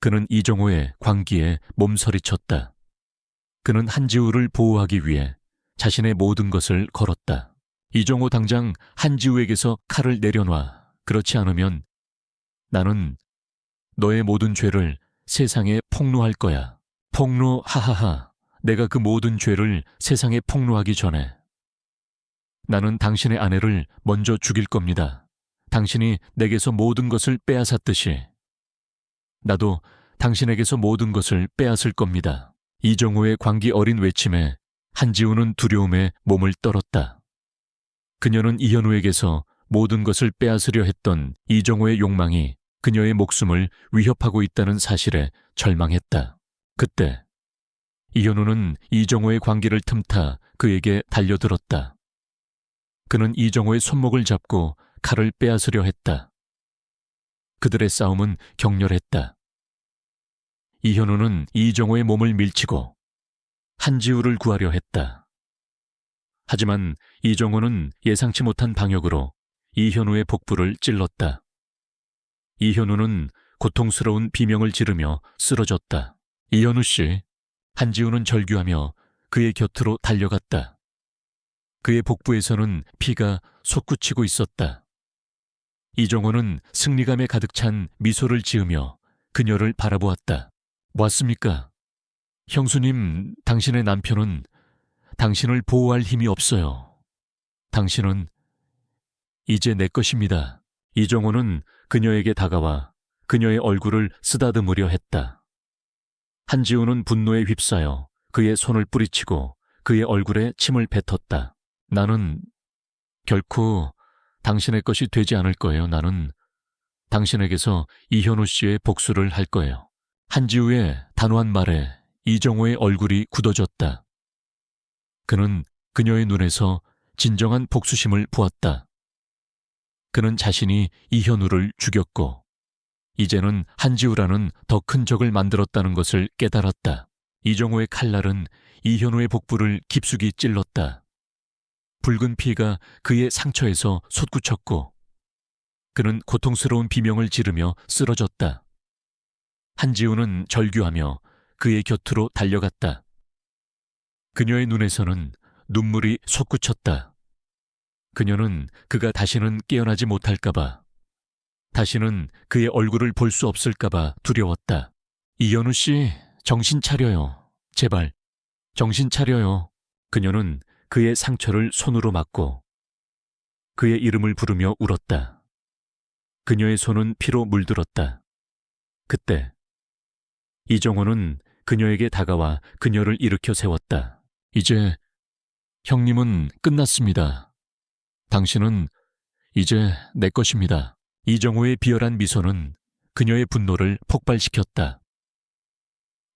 그는 이정호의 광기에 몸서리쳤다. 그는 한지우를 보호하기 위해 자신의 모든 것을 걸었다. 이정호, 당장 한지우에게서 칼을 내려놔. 그렇지 않으면 나는 너의 모든 죄를 세상에 폭로할 거야. 폭로, 하하하. 내가 그 모든 죄를 세상에 폭로하기 전에 나는 당신의 아내를 먼저 죽일 겁니다. 당신이 내게서 모든 것을 빼앗았듯이 나도 당신에게서 모든 것을 빼앗을 겁니다. 이정호의 광기 어린 외침에 한지우는 두려움에 몸을 떨었다. 그녀는 이현우에게서 모든 것을 빼앗으려 했던 이정호의 욕망이 그녀의 목숨을 위협하고 있다는 사실에 절망했다. 그때 이현우는 이정호의 광기를 틈타 그에게 달려들었다. 그는 이정호의 손목을 잡고 칼을 빼앗으려 했다. 그들의 싸움은 격렬했다. 이현우는 이정호의 몸을 밀치고 한지우를 구하려 했다. 하지만 이정호는 예상치 못한 방역으로 이현우의 복부를 찔렀다. 이현우는 고통스러운 비명을 지르며 쓰러졌다. 이현우 씨, 한지우는 절규하며 그의 곁으로 달려갔다. 그의 복부에서는 피가 솟구치고 있었다. 이정호는 승리감에 가득 찬 미소를 지으며 그녀를 바라보았다. 왔습니까? 형수님, 당신의 남편은 당신을 보호할 힘이 없어요. 당신은 이제 내 것입니다. 이정호는 그녀에게 다가와 그녀의 얼굴을 쓰다듬으려 했다. 한지우는 분노에 휩싸여 그의 손을 뿌리치고 그의 얼굴에 침을 뱉었다. 나는 결코 당신의 것이 되지 않을 거예요. 나는 당신에게서 이현우 씨의 복수를 할 거예요. 한지우의 단호한 말에 이정호의 얼굴이 굳어졌다. 그는 그녀의 눈에서 진정한 복수심을 보았다. 그는 자신이 이현우를 죽였고 이제는 한지우라는 더 큰 적을 만들었다는 것을 깨달았다. 이정호의 칼날은 이현우의 복부를 깊숙이 찔렀다. 붉은 피가 그의 상처에서 솟구쳤고 그는 고통스러운 비명을 지르며 쓰러졌다. 한지우는 절규하며 그의 곁으로 달려갔다. 그녀의 눈에서는 눈물이 솟구쳤다. 그녀는 그가 다시는 깨어나지 못할까봐, 다시는 그의 얼굴을 볼 수 없을까봐 두려웠다. 이현우 씨, 정신 차려요. 제발, 정신 차려요. 그녀는 그의 상처를 손으로 막고 그의 이름을 부르며 울었다. 그녀의 손은 피로 물들었다. 그때 이정호는 그녀에게 다가와 그녀를 일으켜 세웠다. 이제 형님은 끝났습니다. 당신은 이제 내 것입니다. 이정호의 비열한 미소는 그녀의 분노를 폭발시켰다.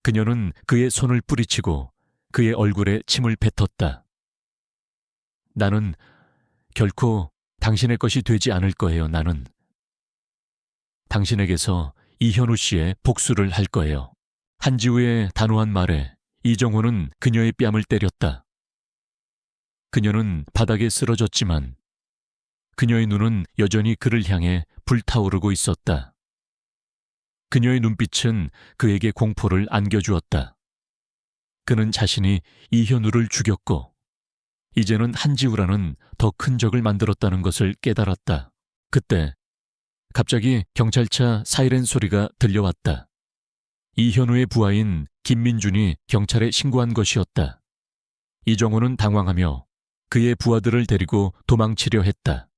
그녀는 그의 손을 뿌리치고 그의 얼굴에 침을 뱉었다. 나는 결코 당신의 것이 되지 않을 거예요. 나는 당신에게서 이현우 씨의 복수를 할 거예요. 한지우의 단호한 말에 이정호는 그녀의 뺨을 때렸다. 그녀는 바닥에 쓰러졌지만 그녀의 눈은 여전히 그를 향해 불타오르고 있었다. 그녀의 눈빛은 그에게 공포를 안겨주었다. 그는 자신이 이현우를 죽였고 이제는 한지우라는 더 큰 적을 만들었다는 것을 깨달았다. 그때 갑자기 경찰차 사이렌 소리가 들려왔다. 이현우의 부하인 김민준이 경찰에 신고한 것이었다. 이정호는 당황하며 그의 부하들을 데리고 도망치려 했다.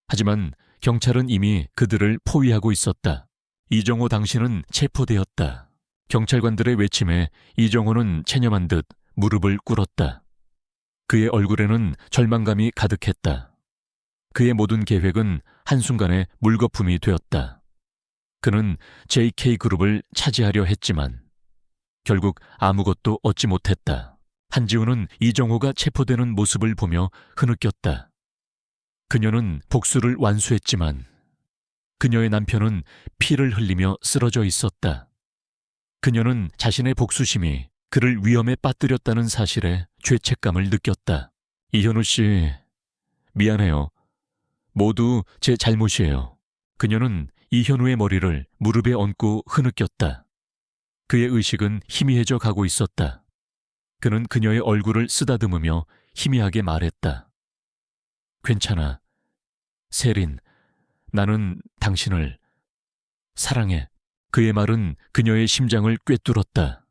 하지만 경찰은 이미 그들을 포위하고 있었다. 이정호 당신은 체포되었다. 경찰관들의 외침에 이정호는 체념한 듯 무릎을 꿇었다. 그의 얼굴에는 절망감이 가득했다. 그의 모든 계획은 한순간에 물거품이 되었다. 그는 JK그룹을 차지하려 했지만 결국 아무것도 얻지 못했다. 한지우는 이정호가 체포되는 모습을 보며 흐느꼈다. 그녀는 복수를 완수했지만 그녀의 남편은 피를 흘리며 쓰러져 있었다. 그녀는 자신의 복수심이 그를 위험에 빠뜨렸다는 사실에 죄책감을 느꼈다. 이현우 씨, 미안해요. 모두 제 잘못이에요. 그녀는 이현우의 머리를 무릎에 얹고 흐느꼈다. 그의 의식은 희미해져 가고 있었다. 그는 그녀의 얼굴을 쓰다듬으며 희미하게 말했다. 괜찮아. 세린, 나는 당신을 사랑해. 그의 말은 그녀의 심장을 꿰뚫었다.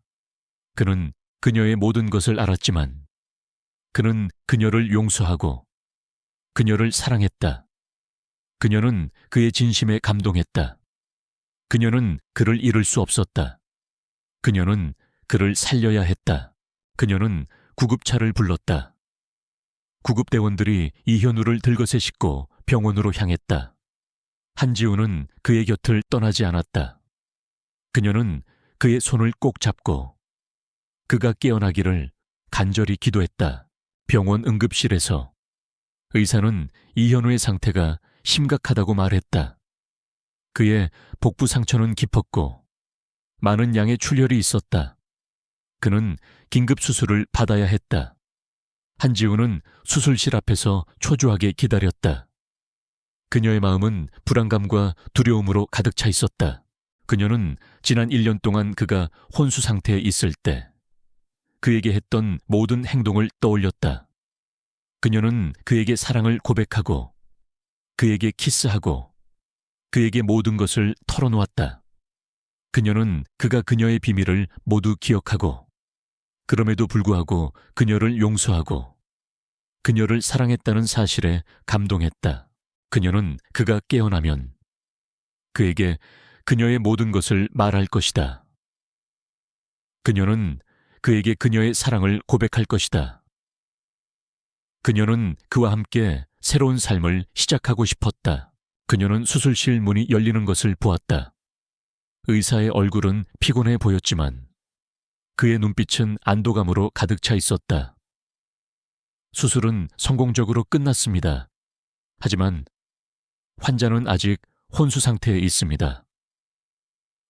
그는 그녀의 모든 것을 알았지만 그는 그녀를 용서하고 그녀를 사랑했다. 그녀는 그의 진심에 감동했다. 그녀는 그를 잃을 수 없었다. 그녀는 그를 살려야 했다. 그녀는 구급차를 불렀다. 구급대원들이 이현우를 들것에 싣고 병원으로 향했다. 한지우는 그의 곁을 떠나지 않았다. 그녀는 그의 손을 꼭 잡고 그가 깨어나기를 간절히 기도했다. 병원 응급실에서 의사는 이현우의 상태가 심각하다고 말했다. 그의 복부 상처는 깊었고 많은 양의 출혈이 있었다. 그는 긴급 수술을 받아야 했다. 한지우는 수술실 앞에서 초조하게 기다렸다. 그녀의 마음은 불안감과 두려움으로 가득 차 있었다. 그녀는 지난 1년 동안 그가 혼수 상태에 있을 때 그에게 했던 모든 행동을 떠올렸다. 그녀는 그에게 사랑을 고백하고 그에게 키스하고 그에게 모든 것을 털어놓았다. 그녀는 그가 그녀의 비밀을 모두 기억하고 그럼에도 불구하고 그녀를 용서하고 그녀를 사랑했다는 사실에 감동했다. 그녀는 그가 깨어나면 그에게 그녀의 모든 것을 말할 것이다. 그녀는 그에게 그녀의 사랑을 고백할 것이다. 그녀는 그와 함께 새로운 삶을 시작하고 싶었다. 그녀는 수술실 문이 열리는 것을 보았다. 의사의 얼굴은 피곤해 보였지만 그의 눈빛은 안도감으로 가득 차 있었다. 수술은 성공적으로 끝났습니다. 하지만 환자는 아직 혼수 상태에 있습니다.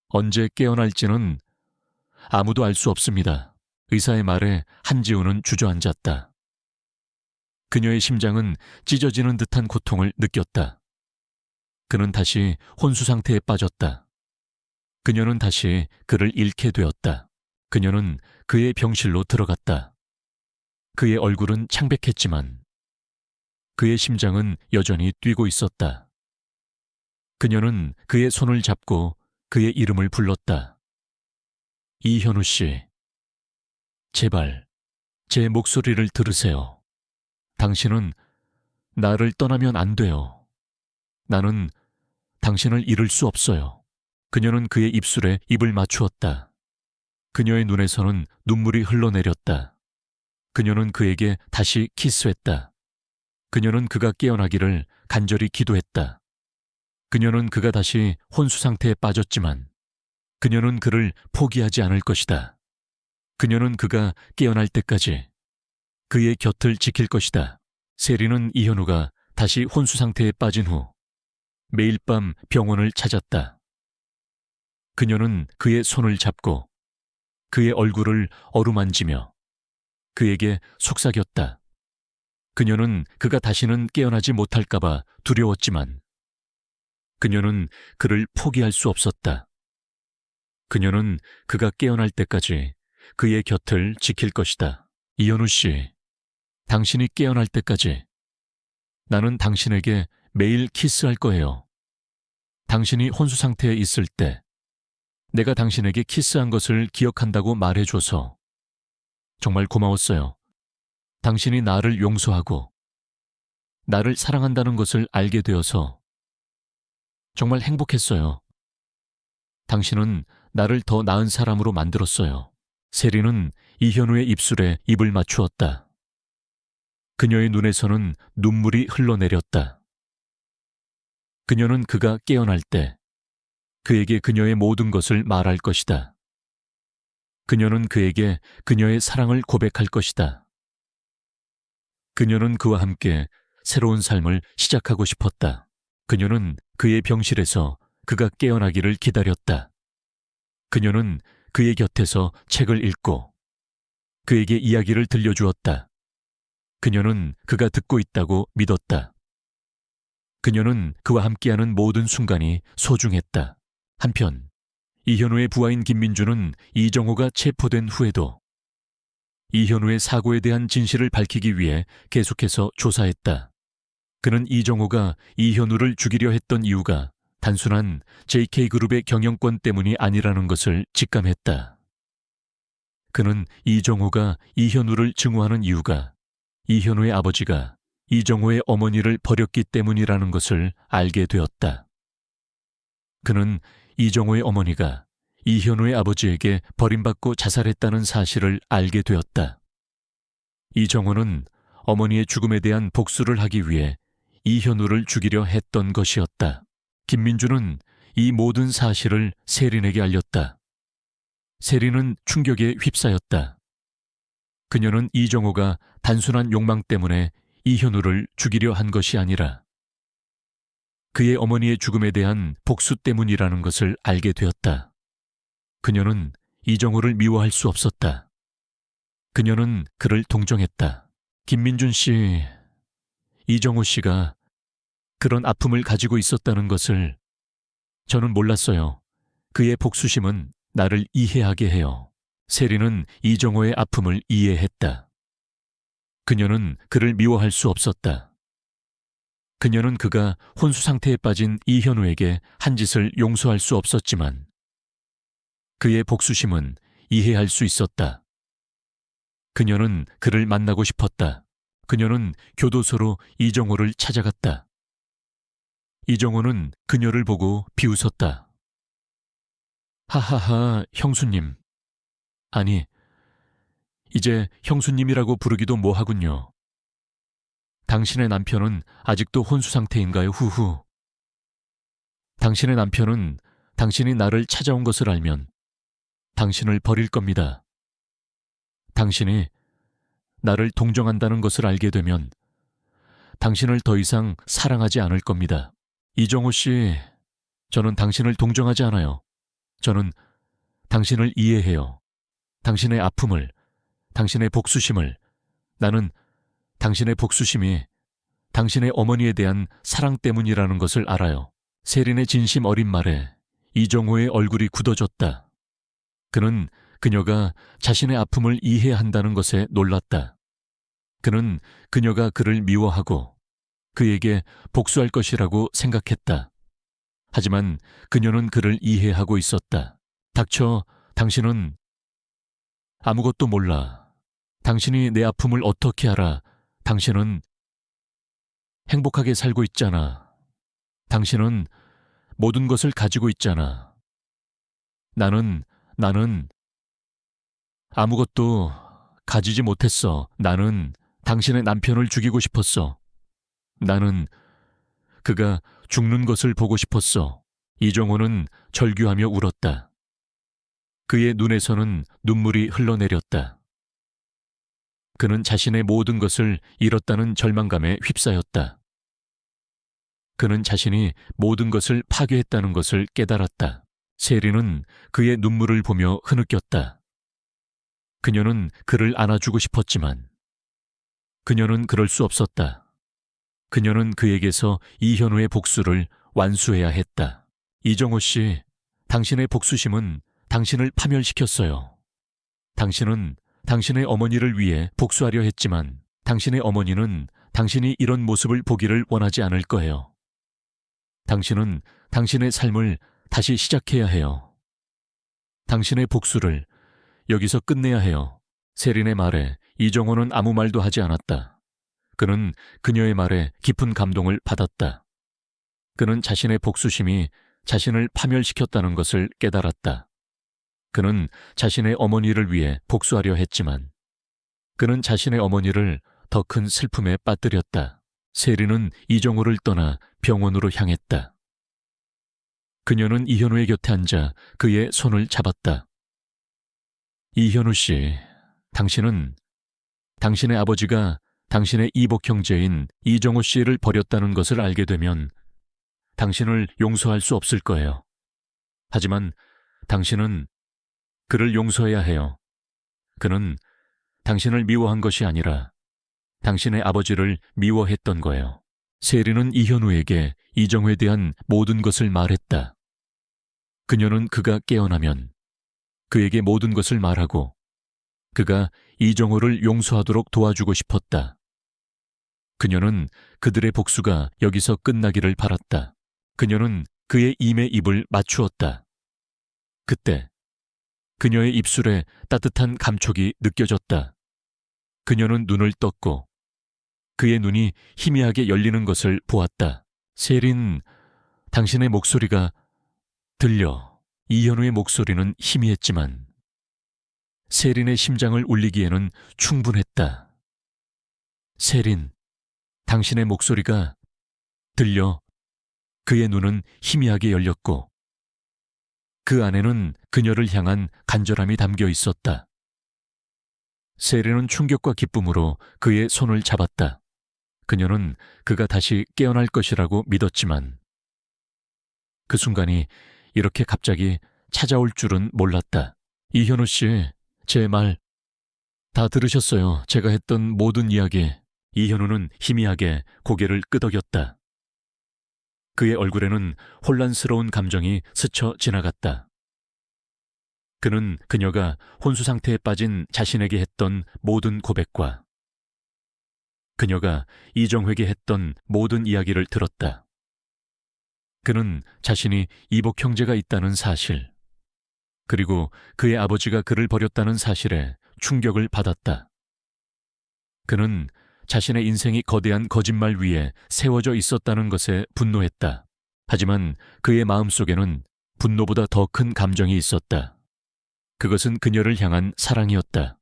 언제 깨어날지는 아무도 알 수 없습니다. 의사의 말에 한지우는 주저앉았다. 그녀의 심장은 찢어지는 듯한 고통을 느꼈다. 그는 다시 혼수 상태에 빠졌다. 그녀는 다시 그를 잃게 되었다. 그녀는 그의 병실로 들어갔다. 그의 얼굴은 창백했지만 그의 심장은 여전히 뛰고 있었다. 그녀는 그의 손을 잡고 그의 이름을 불렀다. 이현우 씨, 제발 제 목소리를 들으세요. 당신은 나를 떠나면 안 돼요. 나는 당신을 잃을 수 없어요. 그녀는 그의 입술에 입을 맞추었다. 그녀의 눈에서는 눈물이 흘러내렸다. 그녀는 그에게 다시 키스했다. 그녀는 그가 깨어나기를 간절히 기도했다. 그녀는 그가 다시 혼수 상태에 빠졌지만 그녀는 그를 포기하지 않을 것이다. 그녀는 그가 깨어날 때까지 그의 곁을 지킬 것이다. 세리는 이현우가 다시 혼수 상태에 빠진 후 매일 밤 병원을 찾았다. 그녀는 그의 손을 잡고 그의 얼굴을 어루만지며 그에게 속삭였다. 그녀는 그가 다시는 깨어나지 못할까봐 두려웠지만 그녀는 그를 포기할 수 없었다. 그녀는 그가 깨어날 때까지 그의 곁을 지킬 것이다. 이현우 씨, 당신이 깨어날 때까지 나는 당신에게 매일 키스할 거예요. 당신이 혼수 상태에 있을 때 내가 당신에게 키스한 것을 기억한다고 말해줘서 정말 고마웠어요. 당신이 나를 용서하고 나를 사랑한다는 것을 알게 되어서 정말 행복했어요. 당신은 나를 더 나은 사람으로 만들었어요. 세리는 이현우의 입술에 입을 맞추었다. 그녀의 눈에서는 눈물이 흘러내렸다. 그녀는 그가 깨어날 때 그에게 그녀의 모든 것을 말할 것이다. 그녀는 그에게 그녀의 사랑을 고백할 것이다. 그녀는 그와 함께 새로운 삶을 시작하고 싶었다. 그녀는 그의 병실에서 그가 깨어나기를 기다렸다. 그녀는 그의 곁에서 책을 읽고 그에게 이야기를 들려주었다. 그녀는 그가 듣고 있다고 믿었다. 그녀는 그와 함께하는 모든 순간이 소중했다. 한편 이현우의 부하인 김민주는 이정호가 체포된 후에도 이현우의 사고에 대한 진실을 밝히기 위해 계속해서 조사했다. 그는 이정호가 이현우를 죽이려 했던 이유가 단순한 JK그룹의 경영권 때문이 아니라는 것을 직감했다. 그는 이정호가 이현우를 증오하는 이유가 이현우의 아버지가 이정호의 어머니를 버렸기 때문이라는 것을 알게 되었다. 그는 이정호의 어머니가 이현우의 아버지에게 버림받고 자살했다는 사실을 알게 되었다. 이정호는 어머니의 죽음에 대한 복수를 하기 위해 이현우를 죽이려 했던 것이었다. 김민주는 이 모든 사실을 세린에게 알렸다. 세린은 충격에 휩싸였다. 그녀는 이정호가 단순한 욕망 때문에 이현우를 죽이려 한 것이 아니라 그의 어머니의 죽음에 대한 복수 때문이라는 것을 알게 되었다. 그녀는 이정호를 미워할 수 없었다. 그녀는 그를 동정했다. 김민준 씨, 이정호 씨가 그런 아픔을 가지고 있었다는 것을 저는 몰랐어요. 그의 복수심은 나를 이해하게 해요. 세리는 이정호의 아픔을 이해했다. 그녀는 그를 미워할 수 없었다. 그녀는 그가 혼수 상태에 빠진 이현우에게 한 짓을 용서할 수 없었지만 그의 복수심은 이해할 수 있었다. 그녀는 그를 만나고 싶었다. 그녀는 교도소로 이정호를 찾아갔다. 이정호는 그녀를 보고 비웃었다. 하하하, 형수님. 아니, 이제 형수님이라고 부르기도 뭐하군요. 당신의 남편은 아직도 혼수 상태인가요? 후후. 당신의 남편은 당신이 나를 찾아온 것을 알면 당신을 버릴 겁니다. 당신이 나를 동정한다는 것을 알게 되면 당신을 더 이상 사랑하지 않을 겁니다. 이정호 씨, 저는 당신을 동정하지 않아요. 저는 당신을 이해해요. 당신의 아픔을, 당신의 복수심을, 나는 당신의 복수심이 당신의 어머니에 대한 사랑 때문이라는 것을 알아요. 세린의 진심 어린 말에 이정호의 얼굴이 굳어졌다. 그는 그녀가 자신의 아픔을 이해한다는 것에 놀랐다. 그는 그녀가 그를 미워하고 그에게 복수할 것이라고 생각했다. 하지만 그녀는 그를 이해하고 있었다. 닥쳐, 당신은 아무것도 몰라. 당신이 내 아픔을 어떻게 알아? 당신은 행복하게 살고 있잖아. 당신은 모든 것을 가지고 있잖아. 나는 아무것도 가지지 못했어. 나는 당신의 남편을 죽이고 싶었어. 나는 그가 죽는 것을 보고 싶었어. 이정호는 절규하며 울었다. 그의 눈에서는 눈물이 흘러내렸다. 그는 자신의 모든 것을 잃었다는 절망감에 휩싸였다. 그는 자신이 모든 것을 파괴했다는 것을 깨달았다. 세리는 그의 눈물을 보며 흐느꼈다. 그녀는 그를 안아주고 싶었지만 그녀는 그럴 수 없었다. 그녀는 그에게서 이현우의 복수를 완수해야 했다. 이정호 씨, 당신의 복수심은 당신을 파멸시켰어요. 당신은 당신의 어머니를 위해 복수하려 했지만 당신의 어머니는 당신이 이런 모습을 보기를 원하지 않을 거예요. 당신은 당신의 삶을 다시 시작해야 해요. 당신의 복수를 여기서 끝내야 해요. 세린의 말에 이정호는 아무 말도 하지 않았다. 그는 그녀의 말에 깊은 감동을 받았다. 그는 자신의 복수심이 자신을 파멸시켰다는 것을 깨달았다. 그는 자신의 어머니를 위해 복수하려 했지만 그는 자신의 어머니를 더 큰 슬픔에 빠뜨렸다. 세리는 이정호를 떠나 병원으로 향했다. 그녀는 이현우의 곁에 앉아 그의 손을 잡았다. 이현우 씨, 당신은 당신의 아버지가 당신의 이복 형제인 이정호 씨를 버렸다는 것을 알게 되면 당신을 용서할 수 없을 거예요. 하지만 당신은 그를 용서해야 해요. 그는 당신을 미워한 것이 아니라 당신의 아버지를 미워했던 거예요. 세리는 이현우에게 이정호에 대한 모든 것을 말했다. 그녀는 그가 깨어나면 그에게 모든 것을 말하고 그가 이정호를 용서하도록 도와주고 싶었다. 그녀는 그들의 복수가 여기서 끝나기를 바랐다. 그녀는 그의 임의 입을 맞추었다. 그때 그녀의 입술에 따뜻한 감촉이 느껴졌다. 그녀는 눈을 떴고 그의 눈이 희미하게 열리는 것을 보았다. 세린, 당신의 목소리가 들려. 이현우의 목소리는 희미했지만 세린의 심장을 울리기에는 충분했다. 세린, 당신의 목소리가 들려. 그의 눈은 희미하게 열렸고 그 안에는 그녀를 향한 간절함이 담겨 있었다. 세린은 충격과 기쁨으로 그의 손을 잡았다. 그녀는 그가 다시 깨어날 것이라고 믿었지만 그 순간이 이렇게 갑자기 찾아올 줄은 몰랐다. 이현우 씨, 제 말 다 들으셨어요. 제가 했던 모든 이야기. 이현우는 희미하게 고개를 끄덕였다. 그의 얼굴에는 혼란스러운 감정이 스쳐 지나갔다. 그는 그녀가 혼수 상태에 빠진 자신에게 했던 모든 고백과 그녀가 이정회에게 했던 모든 이야기를 들었다. 그는 자신이 이복 형제가 있다는 사실, 그리고 그의 아버지가 그를 버렸다는 사실에 충격을 받았다. 그는 자신의 인생이 거대한 거짓말 위에 세워져 있었다는 것에 분노했다. 하지만 그의 마음속에는 분노보다 더 큰 감정이 있었다. 그것은 그녀를 향한 사랑이었다.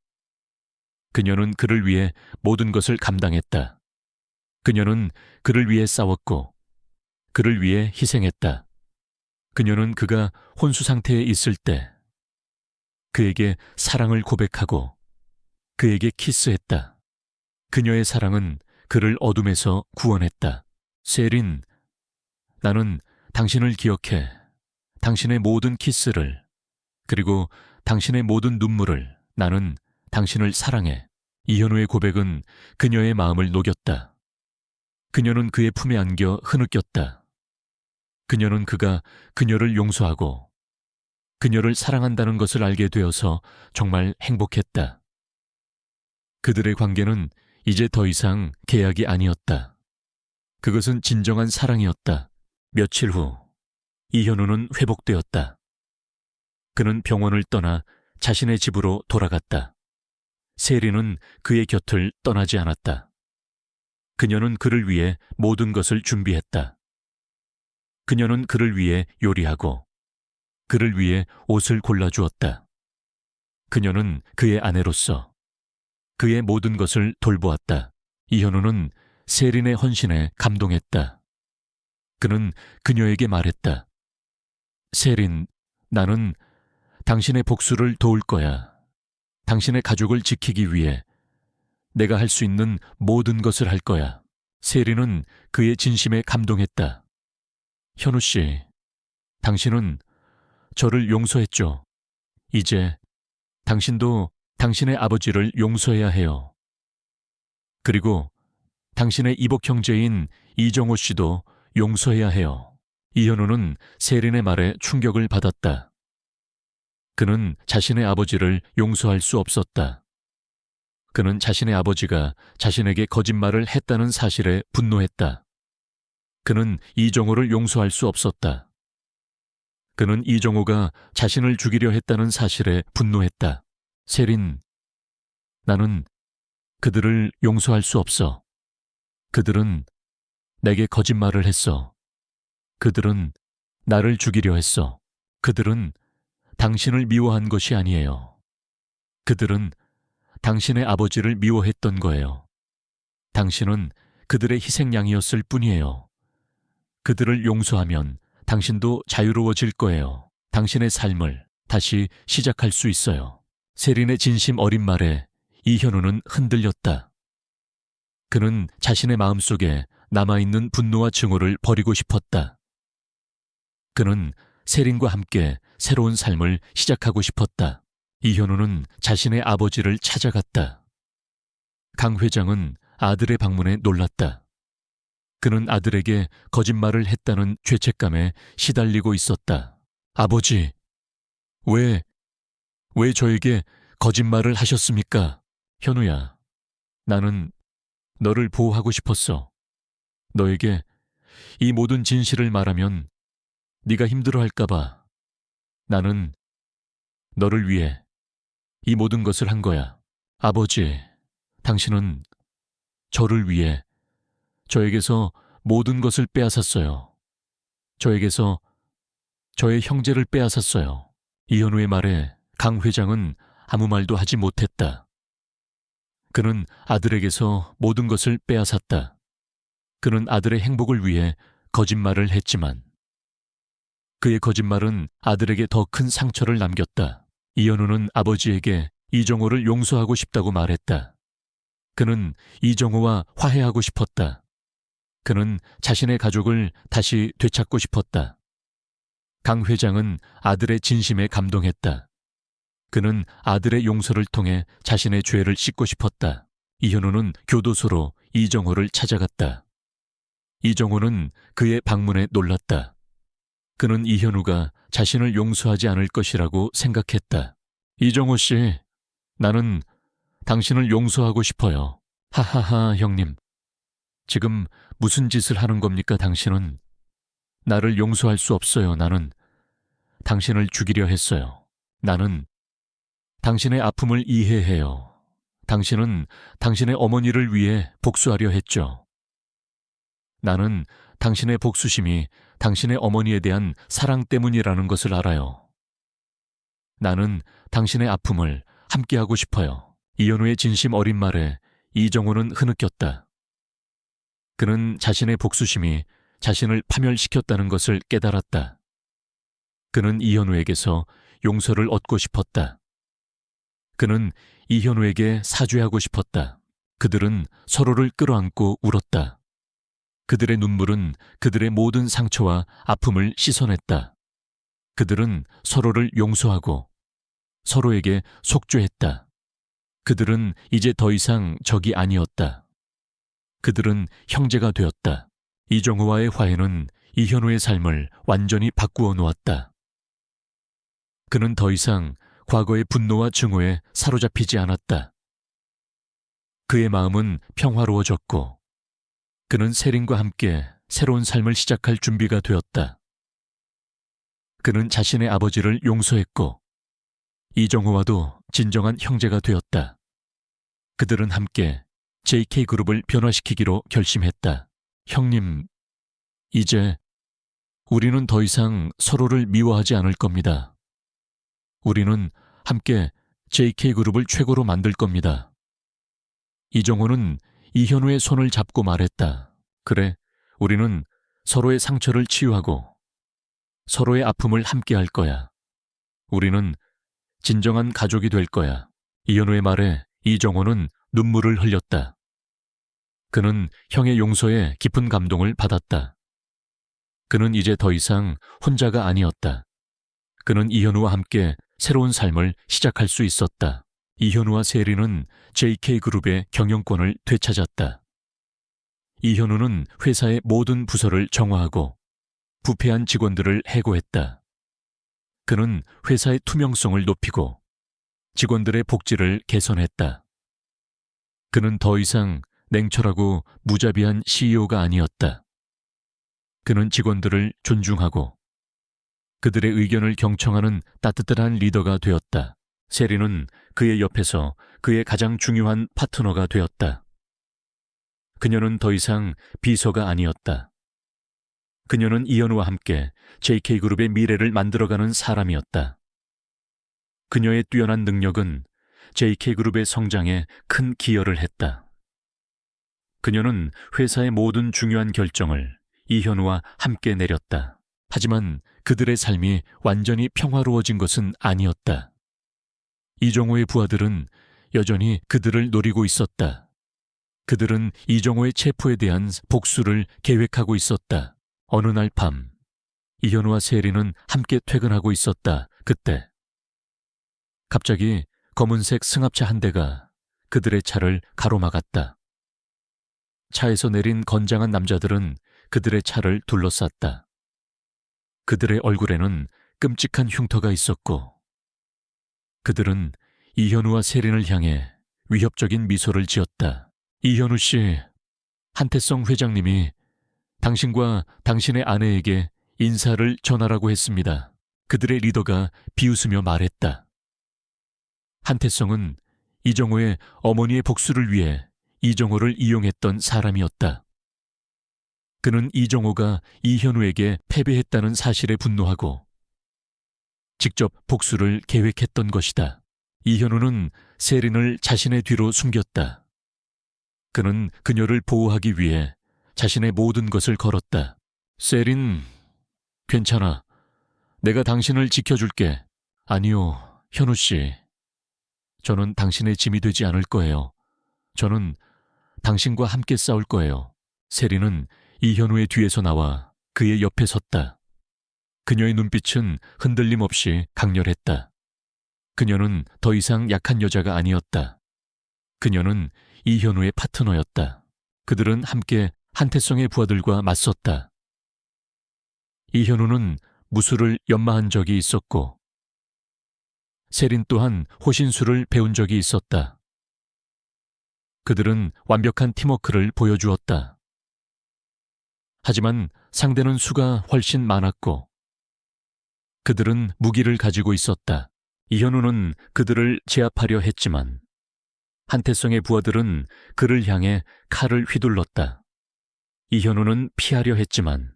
그녀는 그를 위해 모든 것을 감당했다. 그녀는 그를 위해 싸웠고 그를 위해 희생했다. 그녀는 그가 혼수 상태에 있을 때 그에게 사랑을 고백하고 그에게 키스했다. 그녀의 사랑은 그를 어둠에서 구원했다. 세린, 나는 당신을 기억해. 당신의 모든 키스를, 그리고 당신의 모든 눈물을. 나는 당신을 사랑해. 이현우의 고백은 그녀의 마음을 녹였다. 그녀는 그의 품에 안겨 흐느꼈다. 그녀는 그가 그녀를 용서하고 그녀를 사랑한다는 것을 알게 되어서 정말 행복했다. 그들의 관계는 이제 더 이상 계약이 아니었다. 그것은 진정한 사랑이었다. 며칠 후 이현우는 회복되었다. 그는 병원을 떠나 자신의 집으로 돌아갔다. 세리는 그의 곁을 떠나지 않았다. 그녀는 그를 위해 모든 것을 준비했다. 그녀는 그를 위해 요리하고 그를 위해 옷을 골라주었다. 그녀는 그의 아내로서 그의 모든 것을 돌보았다. 이현우는 세린의 헌신에 감동했다. 그는 그녀에게 말했다. 세린, 나는 당신의 복수를 도울 거야. 당신의 가족을 지키기 위해 내가 할 수 있는 모든 것을 할 거야. 세린은 그의 진심에 감동했다. 현우 씨, 당신은 저를 용서했죠. 이제 당신도 당신의 아버지를 용서해야 해요. 그리고 당신의 이복 형제인 이정호 씨도 용서해야 해요. 이현우는 세린의 말에 충격을 받았다. 그는 자신의 아버지를 용서할 수 없었다. 그는 자신의 아버지가 자신에게 거짓말을 했다는 사실에 분노했다. 그는 이정호를 용서할 수 없었다. 그는 이정호가 자신을 죽이려 했다는 사실에 분노했다. 세린, 나는 그들을 용서할 수 없어. 그들은 내게 거짓말을 했어. 그들은 나를 죽이려 했어. 그들은 당신을 미워한 것이 아니에요. 그들은 당신의 아버지를 미워했던 거예요. 당신은 그들의 희생양이었을 뿐이에요. 그들을 용서하면 당신도 자유로워질 거예요. 당신의 삶을 다시 시작할 수 있어요. 세린의 진심 어린 말에 이현우는 흔들렸다. 그는 자신의 마음속에 남아있는 분노와 증오를 버리고 싶었다. 그는 세린과 함께 새로운 삶을 시작하고 싶었다. 이현우는 자신의 아버지를 찾아갔다. 강 회장은 아들의 방문에 놀랐다. 그는 아들에게 거짓말을 했다는 죄책감에 시달리고 있었다. 아버지, 왜 저에게 거짓말을 하셨습니까? 현우야, 나는 너를 보호하고 싶었어. 너에게 이 모든 진실을 말하면 네가 힘들어할까봐 나는 너를 위해 이 모든 것을 한 거야. 아버지, 당신은 저를 위해 저에게서 모든 것을 빼앗았어요. 저에게서 저의 형제를 빼앗았어요. 이현우의 말에 강 회장은 아무 말도 하지 못했다. 그는 아들에게서 모든 것을 빼앗았다. 그는 아들의 행복을 위해 거짓말을 했지만 그의 거짓말은 아들에게 더 큰 상처를 남겼다. 이현우는 아버지에게 이정호를 용서하고 싶다고 말했다. 그는 이정호와 화해하고 싶었다. 그는 자신의 가족을 다시 되찾고 싶었다. 강 회장은 아들의 진심에 감동했다. 그는 아들의 용서를 통해 자신의 죄를 씻고 싶었다. 이현우는 교도소로 이정호를 찾아갔다. 이정호는 그의 방문에 놀랐다. 그는 이현우가 자신을 용서하지 않을 것이라고 생각했다. 이정호 씨, 나는 당신을 용서하고 싶어요. 하하하, 형님. 지금 무슨 짓을 하는 겁니까, 당신은? 나를 용서할 수 없어요. 나는 당신을 죽이려 했어요. 나는 당신의 아픔을 이해해요. 당신은 당신의 어머니를 위해 복수하려 했죠. 나는 당신의 복수심이 당신의 어머니에 대한 사랑 때문이라는 것을 알아요. 나는 당신의 아픔을 함께하고 싶어요. 이현우의 진심 어린 말에 이정호는 흐느꼈다. 그는 자신의 복수심이 자신을 파멸시켰다는 것을 깨달았다. 그는 이현우에게서 용서를 얻고 싶었다. 그는 이현우에게 사죄하고 싶었다. 그들은 서로를 끌어안고 울었다. 그들의 눈물은 그들의 모든 상처와 아픔을 씻어냈다. 그들은 서로를 용서하고 서로에게 속죄했다. 그들은 이제 더 이상 적이 아니었다. 그들은 형제가 되었다. 이정호와의 화해는 이현우의 삶을 완전히 바꾸어 놓았다. 그는 더 이상 과거의 분노와 증오에 사로잡히지 않았다. 그의 마음은 평화로워졌고 그는 세린과 함께 새로운 삶을 시작할 준비가 되었다. 그는 자신의 아버지를 용서했고 이정호와도 진정한 형제가 되었다. 그들은 함께 JK그룹을 변화시키기로 결심했다. 형님, 이제 우리는 더 이상 서로를 미워하지 않을 겁니다. 우리는 함께 JK그룹을 최고로 만들 겁니다. 이정호는 이현우의 손을 잡고 말했다. 그래, 우리는 서로의 상처를 치유하고 서로의 아픔을 함께 할 거야. 우리는 진정한 가족이 될 거야. 이현우의 말에 이정호는 눈물을 흘렸다. 그는 형의 용서에 깊은 감동을 받았다. 그는 이제 더 이상 혼자가 아니었다. 그는 이현우와 함께 새로운 삶을 시작할 수 있었다. 이현우와 세린은 JK그룹의 경영권을 되찾았다. 이현우는 회사의 모든 부서를 정화하고 부패한 직원들을 해고했다. 그는 회사의 투명성을 높이고 직원들의 복지를 개선했다. 그는 더 이상 냉철하고 무자비한 CEO가 아니었다. 그는 직원들을 존중하고 그들의 의견을 경청하는 따뜻한 리더가 되었다. 세린은 그의 옆에서 그의 가장 중요한 파트너가 되었다. 그녀는 더 이상 비서가 아니었다. 그녀는 이현우와 함께 JK그룹의 미래를 만들어가는 사람이었다. 그녀의 뛰어난 능력은 JK그룹의 성장에 큰 기여를 했다. 그녀는 회사의 모든 중요한 결정을 이현우와 함께 내렸다. 하지만 그들의 삶이 완전히 평화로워진 것은 아니었다. 이정호의 부하들은 여전히 그들을 노리고 있었다. 그들은 이정호의 체포에 대한 복수를 계획하고 있었다. 어느 날 밤, 이현우와 세리는 함께 퇴근하고 있었다. 그때 갑자기 검은색 승합차 한 대가 그들의 차를 가로막았다. 차에서 내린 건장한 남자들은 그들의 차를 둘러쌌다. 그들의 얼굴에는 끔찍한 흉터가 있었고 그들은 이현우와 세린을 향해 위협적인 미소를 지었다. 이현우 씨, 한태성 회장님이 당신과 당신의 아내에게 인사를 전하라고 했습니다. 그들의 리더가 비웃으며 말했다. 한태성은 이정호의 어머니의 복수를 위해 이정호를 이용했던 사람이었다. 그는 이정호가 이현우에게 패배했다는 사실에 분노하고 직접 복수를 계획했던 것이다. 이현우는 세린을 자신의 뒤로 숨겼다. 그는 그녀를 보호하기 위해 자신의 모든 것을 걸었다. 세린, 괜찮아. 내가 당신을 지켜줄게. 아니요, 현우 씨. 저는 당신의 짐이 되지 않을 거예요. 저는 당신과 함께 싸울 거예요. 세린은 이현우의 뒤에서 나와 그의 옆에 섰다. 그녀의 눈빛은 흔들림 없이 강렬했다. 그녀는 더 이상 약한 여자가 아니었다. 그녀는 이현우의 파트너였다. 그들은 함께 한태성의 부하들과 맞섰다. 이현우는 무술을 연마한 적이 있었고 세린 또한 호신술을 배운 적이 있었다. 그들은 완벽한 팀워크를 보여주었다. 하지만 상대는 수가 훨씬 많았고 그들은 무기를 가지고 있었다. 이현우는 그들을 제압하려 했지만 한태성의 부하들은 그를 향해 칼을 휘둘렀다. 이현우는 피하려 했지만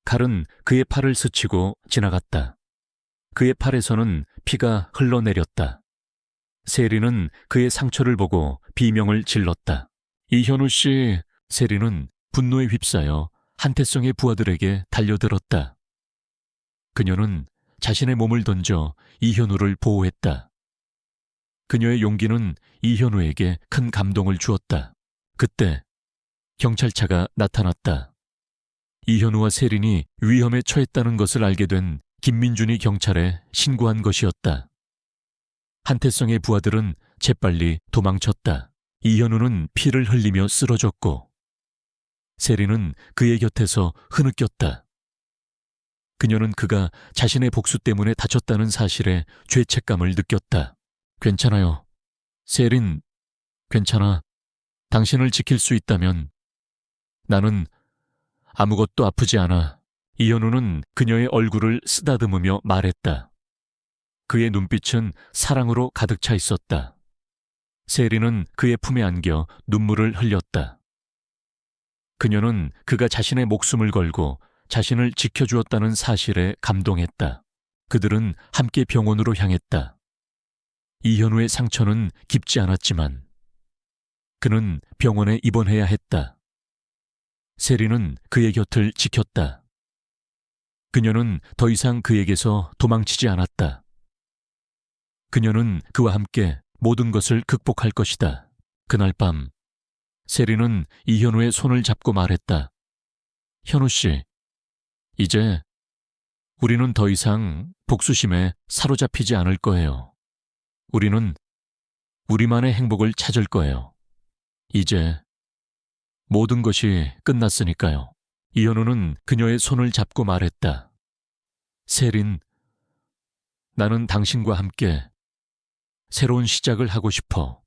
칼은 그의 팔을 스치고 지나갔다. 그의 팔에서는 피가 흘러내렸다. 세리는 그의 상처를 보고 비명을 질렀다. 이현우 씨, 세리는 분노에 휩싸여 한태성의 부하들에게 달려들었다. 그녀는 자신의 몸을 던져 이현우를 보호했다. 그녀의 용기는 이현우에게 큰 감동을 주었다. 그때 경찰차가 나타났다. 이현우와 세린이 위험에 처했다는 것을 알게 된 김민준이 경찰에 신고한 것이었다. 한태성의 부하들은 재빨리 도망쳤다. 이현우는 피를 흘리며 쓰러졌고 세린은 그의 곁에서 흐느꼈다. 그녀는 그가 자신의 복수 때문에 다쳤다는 사실에 죄책감을 느꼈다. 괜찮아요. 세린, 괜찮아. 당신을 지킬 수 있다면 나는 아무것도 아프지 않아. 이현우는 그녀의 얼굴을 쓰다듬으며 말했다. 그의 눈빛은 사랑으로 가득 차 있었다. 세린은 그의 품에 안겨 눈물을 흘렸다. 그녀는 그가 자신의 목숨을 걸고 자신을 지켜주었다는 사실에 감동했다. 그들은 함께 병원으로 향했다. 이현우의 상처는 깊지 않았지만 그는 병원에 입원해야 했다. 세린은 그의 곁을 지켰다. 그녀는 더 이상 그에게서 도망치지 않았다. 그녀는 그와 함께 모든 것을 극복할 것이다. 그날 밤 세린은 이현우의 손을 잡고 말했다. 현우 씨, 이제 우리는 더 이상 복수심에 사로잡히지 않을 거예요. 우리는 우리만의 행복을 찾을 거예요. 이제 모든 것이 끝났으니까요. 이현우는 그녀의 손을 잡고 말했다. 세린, 나는 당신과 함께 새로운 시작을 하고 싶어.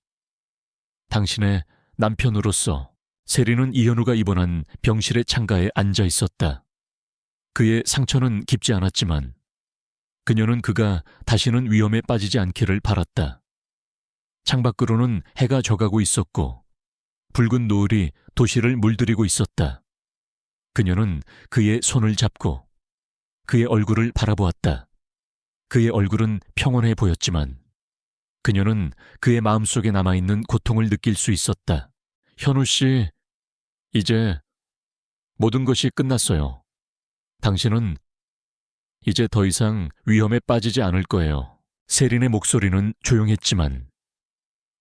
당신의 남편으로서. 세린은 이현우가 입원한 병실의 창가에 앉아 있었다. 그의 상처는 깊지 않았지만 그녀는 그가 다시는 위험에 빠지지 않기를 바랐다. 창밖으로는 해가 져가고 있었고 붉은 노을이 도시를 물들이고 있었다. 그녀는 그의 손을 잡고 그의 얼굴을 바라보았다. 그의 얼굴은 평온해 보였지만 그녀는 그의 마음속에 남아있는 고통을 느낄 수 있었다. 현우 씨, 이제 모든 것이 끝났어요. 당신은 이제 더 이상 위험에 빠지지 않을 거예요. 세린의 목소리는 조용했지만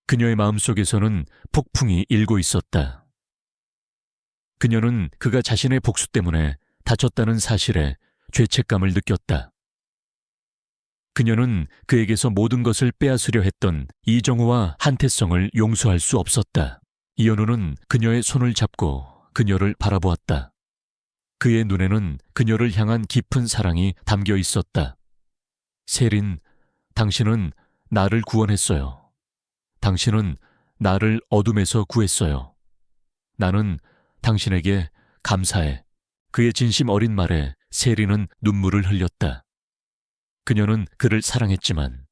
그녀의 마음속에서는 폭풍이 일고 있었다. 그녀는 그가 자신의 복수 때문에 다쳤다는 사실에 죄책감을 느꼈다. 그녀는 그에게서 모든 것을 빼앗으려 했던 이정우와 한태성을 용서할 수 없었다. 이현우는 그녀의 손을 잡고 그녀를 바라보았다. 그의 눈에는 그녀를 향한 깊은 사랑이 담겨 있었다. 세린, 당신은 나를 구원했어요. 당신은 나를 어둠에서 구했어요. 나는 당신에게 감사해. 그의 진심 어린 말에 세린은 눈물을 흘렸다. 그녀는 그를 사랑했지만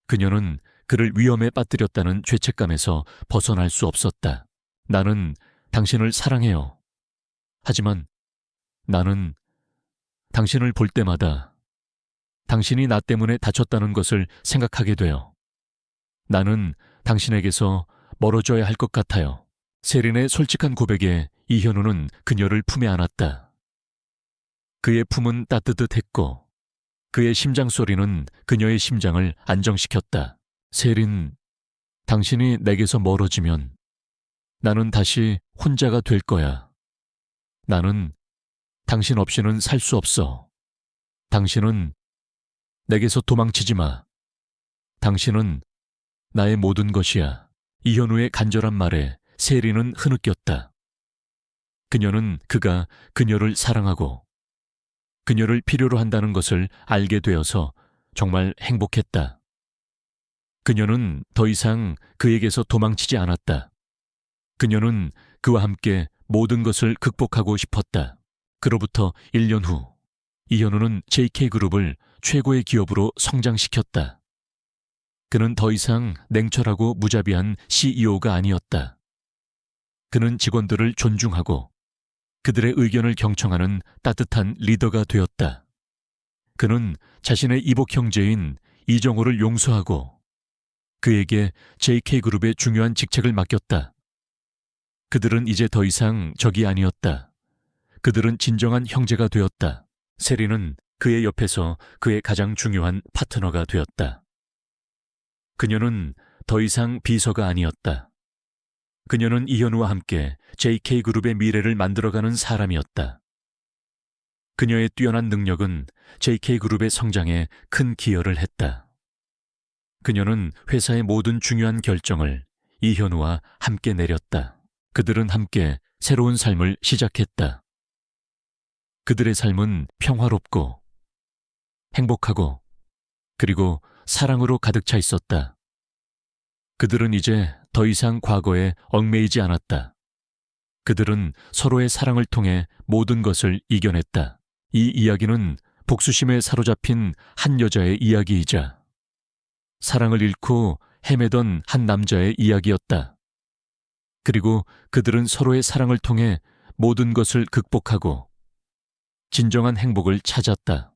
그녀는 그를 위험에 빠뜨렸다는 죄책감에서 벗어날 수 없었다. 나는 당신을 사랑해요. 하지만 나는 당신을 볼 때마다 당신이 나 때문에 다쳤다는 것을 생각하게 돼요. 나는 당신에게서 멀어져야 할 것 같아요. 세린의 솔직한 고백에 이현우는 그녀를 품에 안았다. 그의 품은 따뜻했고 그의 심장 소리는 그녀의 심장을 안정시켰다. 세린, 당신이 내게서 멀어지면 나는 다시 혼자가 될 거야. 나는 당신 없이는 살 수 없어. 당신은 내게서 도망치지 마. 당신은 나의 모든 것이야. 이현우의 간절한 말에 세린은 흐느꼈다. 그녀는 그가 그녀를 사랑하고 그녀를 필요로 한다는 것을 알게 되어서 정말 행복했다. 그녀는 더 이상 그에게서 도망치지 않았다. 그녀는 그와 함께 모든 것을 극복하고 싶었다. 그로부터 1년 후, 이현우는 JK그룹을 최고의 기업으로 성장시켰다. 그는 더 이상 냉철하고 무자비한 CEO가 아니었다. 그는 직원들을 존중하고 그들의 의견을 경청하는 따뜻한 리더가 되었다. 그는 자신의 이복 형제인 이정호를 용서하고 그에게 JK그룹의 중요한 직책을 맡겼다. 그들은 이제 더 이상 적이 아니었다. 그들은 진정한 형제가 되었다. 세린은 그의 옆에서 그의 가장 중요한 파트너가 되었다. 그녀는 더 이상 비서가 아니었다. 그녀는 이현우와 함께 JK그룹의 미래를 만들어가는 사람이었다. 그녀의 뛰어난 능력은 JK그룹의 성장에 큰 기여를 했다. 그녀는 회사의 모든 중요한 결정을 이현우와 함께 내렸다. 그들은 함께 새로운 삶을 시작했다. 그들의 삶은 평화롭고 행복하고 그리고 사랑으로 가득 차 있었다. 그들은 이제 더 이상 과거에 얽매이지 않았다. 그들은 서로의 사랑을 통해 모든 것을 이겨냈다. 이 이야기는 복수심에 사로잡힌 한 여자의 이야기이자 사랑을 잃고 헤매던 한 남자의 이야기였다. 그리고 그들은 서로의 사랑을 통해 모든 것을 극복하고 진정한 행복을 찾았다.